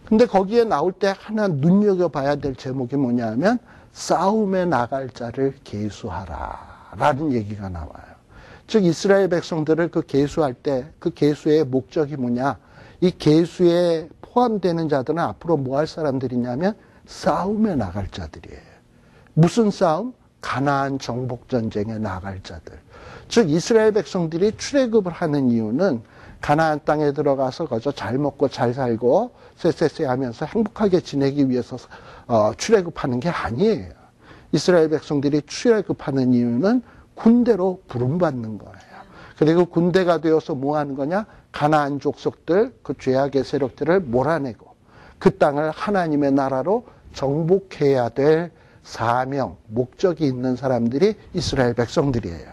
근데 거기에 나올 때 하나 눈여겨봐야 될 제목이 뭐냐면 싸움에 나갈 자를 계수하라 라는 얘기가 나와요. 즉 이스라엘 백성들을 그 계수할 때 그 계수의 목적이 뭐냐? 이 계수에 포함되는 자들은 앞으로 뭐 할 사람들이냐면 싸움에 나갈 자들이에요. 무슨 싸움? 가나안 정복 전쟁에 나갈 자들. 즉 이스라엘 백성들이 출애굽을 하는 이유는 가나안 땅에 들어가서 거기서 잘 먹고 잘 살고 쎄쎄쎄 하면서 행복하게 지내기 위해서 출애굽하는 게 아니에요. 이스라엘 백성들이 출애굽하는 이유는 군대로 부름받는 거예요. 그리고 군대가 되어서 뭐 하는 거냐? 가나안 족속들, 그 죄악의 세력들을 몰아내고 그 땅을 하나님의 나라로 정복해야 될 사명, 목적이 있는 사람들이 이스라엘 백성들이에요.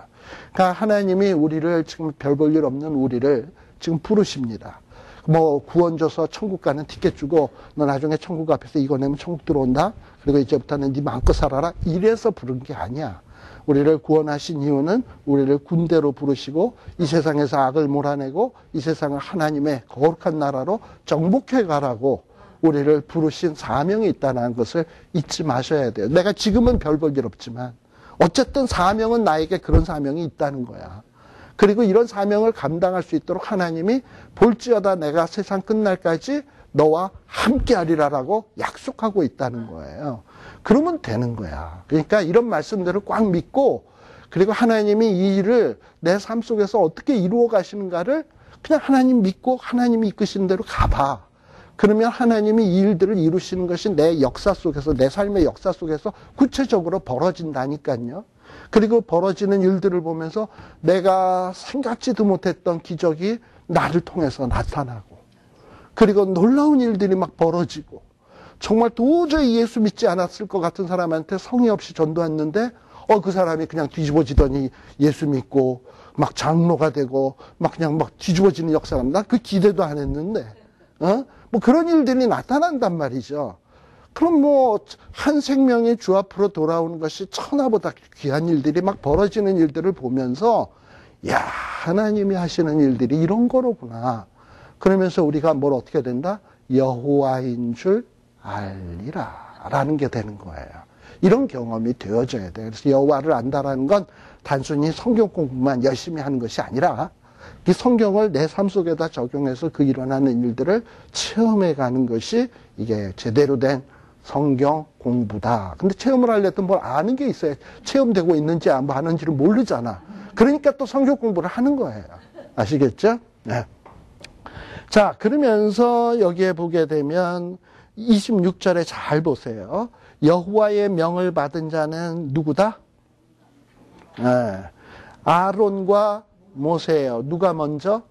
그러니까 하나님이 우리를 지금 별 볼 일 없는 우리를 지금 부르십니다. 뭐 구원 줘서 천국 가는 티켓 주고 너 나중에 천국 앞에서 이거 내면 천국 들어온다. 그리고 이제부터는 네 마음껏 살아라. 이래서 부른 게 아니야. 우리를 구원하신 이유는 우리를 군대로 부르시고 이 세상에서 악을 몰아내고 이 세상을 하나님의 거룩한 나라로 정복해 가라고 우리를 부르신 사명이 있다는 것을 잊지 마셔야 돼요. 내가 지금은 별 볼 일 없지만 어쨌든 사명은 나에게 그런 사명이 있다는 거야. 그리고 이런 사명을 감당할 수 있도록 하나님이 볼지어다 내가 세상 끝날까지 너와 함께 하리라라고 약속하고 있다는 거예요. 그러면 되는 거야. 그러니까 이런 말씀들을 꽉 믿고 그리고 하나님이 이 일을 내 삶 속에서 어떻게 이루어 가시는가를 그냥 하나님 믿고 하나님이 이끄시는 대로 가봐. 그러면 하나님이 이 일들을 이루시는 것이 내 역사 속에서, 내 삶의 역사 속에서 구체적으로 벌어진다니까요. 그리고 벌어지는 일들을 보면서 내가 생각지도 못했던 기적이 나를 통해서 나타나고 그리고 놀라운 일들이 막 벌어지고 정말 도저히 예수 믿지 않았을 것 같은 사람한테 성의 없이 전도했는데 그 사람이 그냥 뒤집어지더니 예수 믿고 막 장로가 되고 막 그냥 막 뒤집어지는 역사가 나 그 기대도 안 했는데 뭐 그런 일들이 나타난단 말이죠. 그럼 뭐 한 생명이 주 앞으로 돌아오는 것이 천하보다 귀한 일들이 막 벌어지는 일들을 보면서 야 하나님이 하시는 일들이 이런 거로구나. 그러면서 우리가 뭘 어떻게 된다? 여호와인 줄 알리라 라는 게 되는 거예요. 이런 경험이 되어져야 돼요. 그래서 여호와를 안다라는 건 단순히 성경 공부만 열심히 하는 것이 아니라 이 성경을 내 삶 속에다 적용해서 그 일어나는 일들을 체험해 가는 것이 이게 제대로 된 성경 공부다. 근데 체험을 하려면 뭘 아는 게 있어야 체험되고 있는지 안 하는지를 모르잖아. 그러니까 또 성경 공부를 하는 거예요. 아시겠죠? 네. 자, 그러면서 여기에 보게 되면 26절에 잘 보세요. 여호와의 명을 받은 자는 누구다? 아론과 모세예요. 누가 먼저?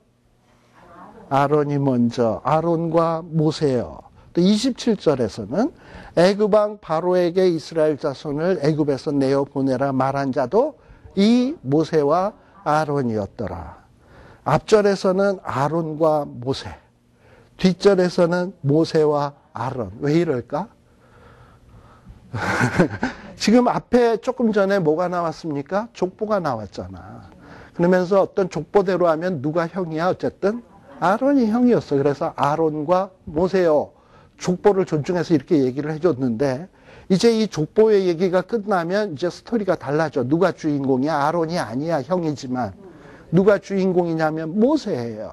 아론이 먼저. 아론과 모세예요. 또 27절에서는 애굽 왕 바로에게 이스라엘 자손을 애굽에서 내어 보내라 말한 자도 이 모세와 아론이었더라. 앞절에서는 아론과 모세, 뒷절에서는 모세와 아론. 왜 이럴까? 지금 앞에 조금 전에 뭐가 나왔습니까? 족보가 나왔잖아. 그러면서 어떤 족보대로 하면 누가 형이야? 어쨌든 아론이 형이었어. 그래서 아론과 모세요. 족보를 존중해서 이렇게 얘기를 해줬는데 이제 이 족보의 얘기가 끝나면 이제 스토리가 달라져. 누가 주인공이야? 아론이 아니야. 형이지만. 누가 주인공이냐면 모세예요.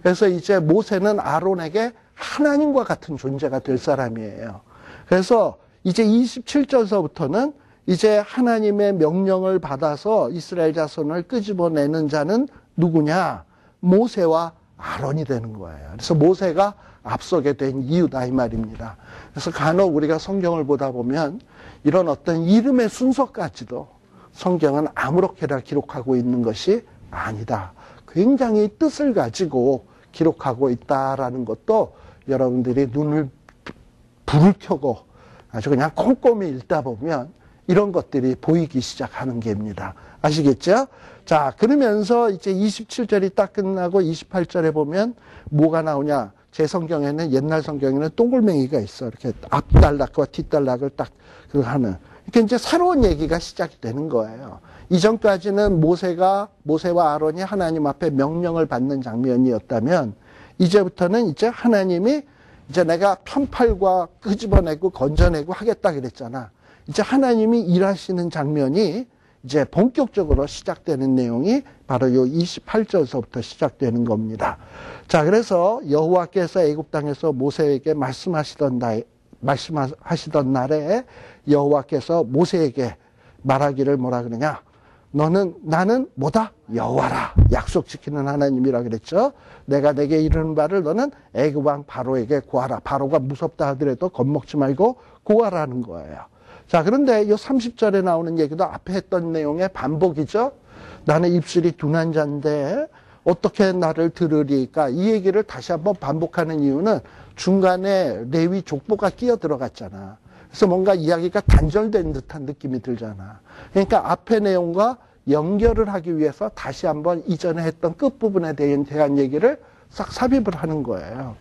그래서 이제 모세는 아론에게 하나님과 같은 존재가 될 사람이에요. 그래서 이제 27절서부터는 이제 하나님의 명령을 받아서 이스라엘 자손을 끄집어내는 자는 누구냐? 모세와 아론이 되는 거예요. 그래서 모세가 앞서게 된 이유다 이 말입니다. 그래서 간혹 우리가 성경을 보다 보면 이런 어떤 이름의 순서까지도 성경은 아무렇게나 기록하고 있는 것이 아니다. 굉장히 뜻을 가지고 기록하고 있다라는 것도 여러분들이 불을 켜고 아주 그냥 꼼꼼히 읽다 보면 이런 것들이 보이기 시작하는 게입니다. 아시겠죠? 자, 그러면서 이제 27절이 딱 끝나고 28절에 보면 뭐가 나오냐? 제 성경에는, 옛날 성경에는 동글맹이가 있어. 이렇게 앞단락과 뒷단락을 딱 하는. 이렇게 이제 새로운 얘기가 시작이 되는 거예요. 이전까지는 모세와 아론이 하나님 앞에 명령을 받는 장면이었다면, 이제부터는 이제 하나님이 이제 내가 편팔과 끄집어내고 건져내고 하겠다 그랬잖아. 이제 하나님이 일하시는 장면이 이제 본격적으로 시작되는 내용이 바로 요 28절서부터 시작되는 겁니다. 자, 그래서 여호와께서 애굽 땅에서 모세에게 말씀하시던 날에 여호와께서 모세에게 말하기를 뭐라 그러냐? 나는 뭐다? 여호와라. 약속 지키는 하나님이라 그랬죠. 내가 내게 이르는 바를 너는 애굽 왕 바로에게 구하라. 바로가 무섭다 하더라도 겁먹지 말고 구하라는 거예요. 자, 그런데 이 30절에 나오는 얘기도 앞에 했던 내용의 반복이죠. 나는 입술이 둔한 자인데 어떻게 나를 들으리까? 이 얘기를 다시 한번 반복하는 이유는 중간에 레위 족보가 끼어 들어갔잖아. 그래서 뭔가 이야기가 단절된 듯한 느낌이 들잖아. 그러니까 앞의 내용과 연결을 하기 위해서 다시 한번 이전에 했던 끝부분에 대한 얘기를 싹 삽입을 하는 거예요.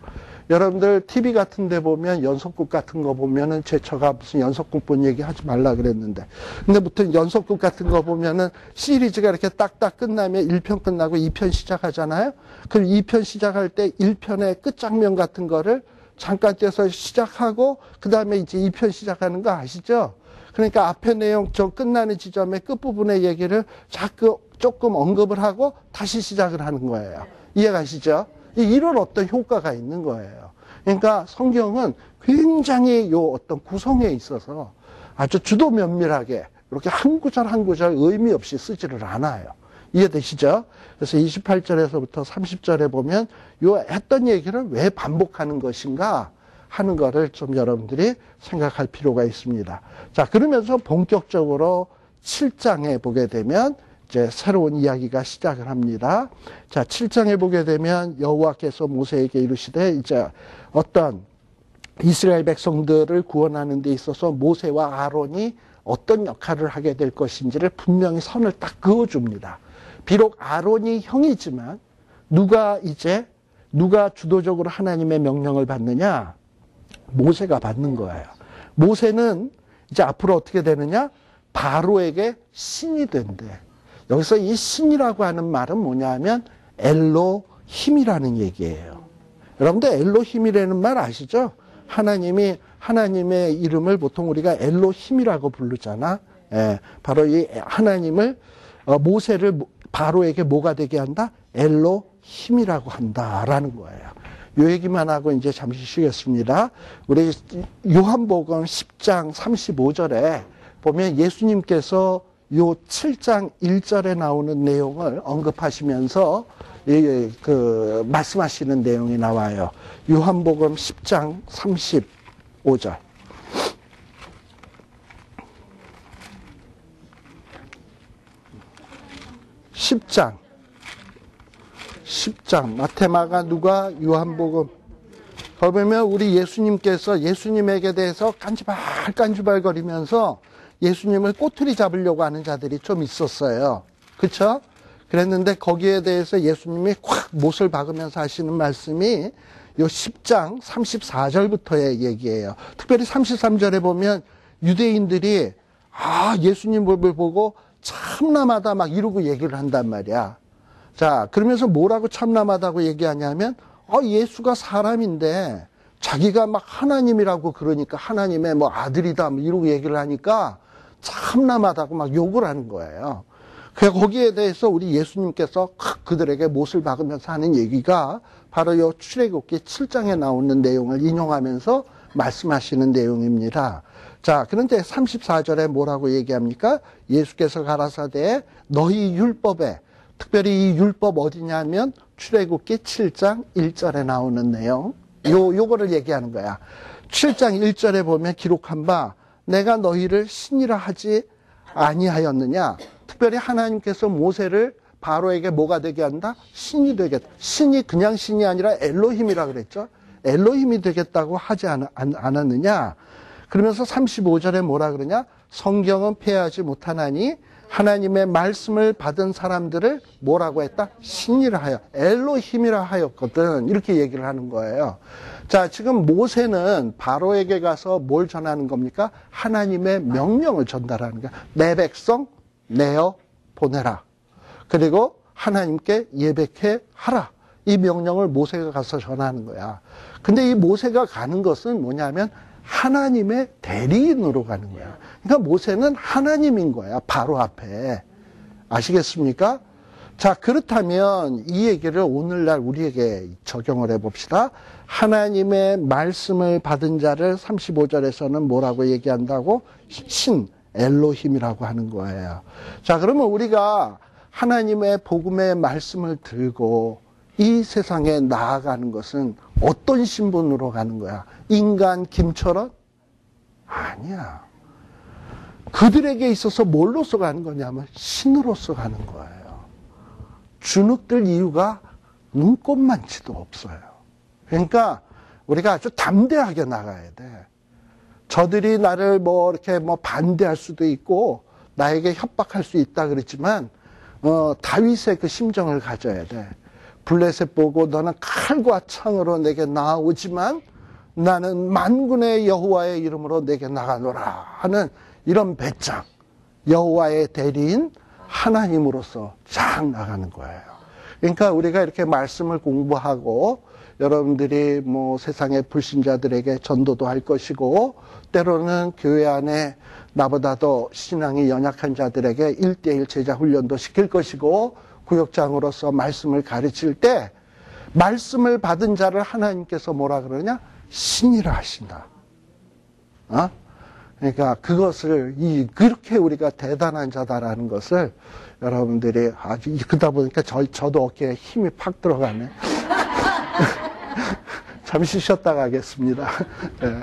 여러분들 TV 같은 데 보면 연속극 같은 거 보면은 제처가 무슨 연속극 본 얘기 하지 말라 그랬는데, 근데 무튼 연속극 같은 거 보면은 시리즈가 이렇게 딱딱 끝나면 1편 끝나고 2편 시작하잖아요. 그럼 2편 시작할 때 1편의 끝장면 같은 거를 잠깐 떼서 시작하고 그 다음에 이제 2편 시작하는 거 아시죠? 그러니까 앞에 내용 저 끝나는 지점의 끝부분의 얘기를 자꾸 조금 언급을 하고 다시 시작을 하는 거예요. 이해가시죠? 이런 어떤 효과가 있는 거예요. 그러니까 성경은 굉장히 요 어떤 구성에 있어서 아주 주도 면밀하게 이렇게 한 구절 한 구절 의미 없이 쓰지를 않아요. 이해되시죠? 그래서 28절에서부터 30절에 보면 요 했던 얘기를 왜 반복하는 것인가 하는 거를 좀 여러분들이 생각할 필요가 있습니다. 자, 그러면서 본격적으로 7장에 보게 되면 이제 새로운 이야기가 시작을 합니다. 자, 7장에 보게 되면 여호와께서 모세에게 이르시되 이제 어떤 이스라엘 백성들을 구원하는 데 있어서 모세와 아론이 어떤 역할을 하게 될 것인지를 분명히 선을 딱 그어줍니다. 비록 아론이 형이지만 누가 주도적으로 하나님의 명령을 받느냐? 모세가 받는 거예요. 모세는 이제 앞으로 어떻게 되느냐? 바로에게 신이 된대. 여기서 이 신이라고 하는 말은 뭐냐 하면 엘로힘이라는 얘기예요. 여러분들 엘로힘이라는 말 아시죠? 하나님의 이름을 보통 우리가 엘로힘이라고 부르잖아. 예, 바로 이 하나님을 모세를 바로에게 뭐가 되게 한다? 엘로힘이라고 한다라는 거예요. 요 얘기만 하고 이제 잠시 쉬겠습니다. 우리 요한복음 10장 35절에 보면 예수님께서 요 7장 1절에 나오는 내용을 언급하시면서 말씀하시는 내용이 나와요. 요한복음 10장 35절. 10장 마태, 마가, 누가, 요한복음. 거기 보면 우리 예수님께서 예수님에게 대해서 깐지발 거리면서 예수님을 꼬투리 잡으려고 하는 자들이 좀 있었어요. 그렇죠? 그랬는데 거기에 대해서 예수님이 콱 못을 박으면서 하시는 말씀이 요 10장 34절부터의 얘기예요. 특별히 33절에 보면 유대인들이 예수님을 보고 참남하다 막 이러고 얘기를 한단 말이야. 자, 그러면서 뭐라고 참남하다고 얘기하냐면 예수가 사람인데 자기가 막 하나님이라고 그러니까 하나님의 뭐 아들이다 뭐 이러고 얘기를 하니까 참남하다고 막 욕을 하는 거예요. 그래서 거기에 대해서 우리 예수님께서 그들에게 못을 박으면서 하는 얘기가 바로 이 출애굽기 7장에 나오는 내용을 인용하면서 말씀하시는 내용입니다. 자, 그런데 34절에 뭐라고 얘기합니까? 예수께서 가라사대 너희 율법에, 특별히 이 율법 어디냐면 출애굽기 7장 1절에 나오는 내용, 요거를 얘기하는 거야. 7장 1절에 보면 기록한 바 내가 너희를 신이라 하지 아니하였느냐. 특별히 하나님께서 모세를 바로에게 뭐가 되게 한다? 신이 되겠다. 신이 그냥 신이 아니라 엘로힘이라 그랬죠. 엘로힘이 되겠다고 하지 않았느냐. 그러면서 35절에 뭐라 그러냐? 성경은 폐하지 못하나니 하나님의 말씀을 받은 사람들을 뭐라고 했다? 신이라 하여, 엘로힘이라 하였거든. 이렇게 얘기를 하는 거예요. 자, 지금 모세는 바로에게 가서 뭘 전하는 겁니까? 하나님의 명령을 전달하는 거야. 내 백성 내어 보내라. 그리고 하나님께 예배케 하라. 이 명령을 모세가 가서 전하는 거야. 근데 이 모세가 가는 것은 뭐냐면 하나님의 대리인으로 가는 거야. 그러니까 모세는 하나님인 거야. 바로 앞에. 아시겠습니까? 자, 그렇다면 이 얘기를 오늘날 우리에게 적용을 해봅시다. 하나님의 말씀을 받은 자를 35절에서는 뭐라고 얘기한다고? 신, 엘로힘이라고 하는 거예요. 자, 그러면 우리가 하나님의 복음의 말씀을 들고 이 세상에 나아가는 것은 어떤 신분으로 가는 거야? 인간 김철원? 아니야. 그들에게 있어서 뭘로서 가는 거냐면 신으로서 가는 거예요. 주눅들 이유가 눈꼽만치도 없어요. 그러니까 우리가 아주 담대하게 나가야 돼. 저들이 나를 이렇게 반대할 수도 있고 나에게 협박할 수 있다 그랬지만 다윗의 그 심정을 가져야 돼. 블레셋 보고 너는 칼과 창으로 내게 나아오지만 나는 만군의 여호와의 이름으로 내게 나가노라 하는 이런 배짱, 여호와의 대리인 하나님으로서 쫙 나가는 거예요. 그러니까 우리가 이렇게 말씀을 공부하고 여러분들이 세상의 불신자들에게 전도도 할 것이고 때로는 교회 안에 나보다도 신앙이 연약한 자들에게 1:1 제자 훈련도 시킬 것이고 구역장으로서 말씀을 가르칠 때 말씀을 받은 자를 하나님께서 뭐라 그러냐? 신이라 하신다. 그러니까 그것을 그렇게 우리가 대단한 자다라는 것을 여러분들이 아주 그러다 보니까 저도 어깨에 힘이 팍 들어가네. 잠시 쉬었다 가겠습니다. 네.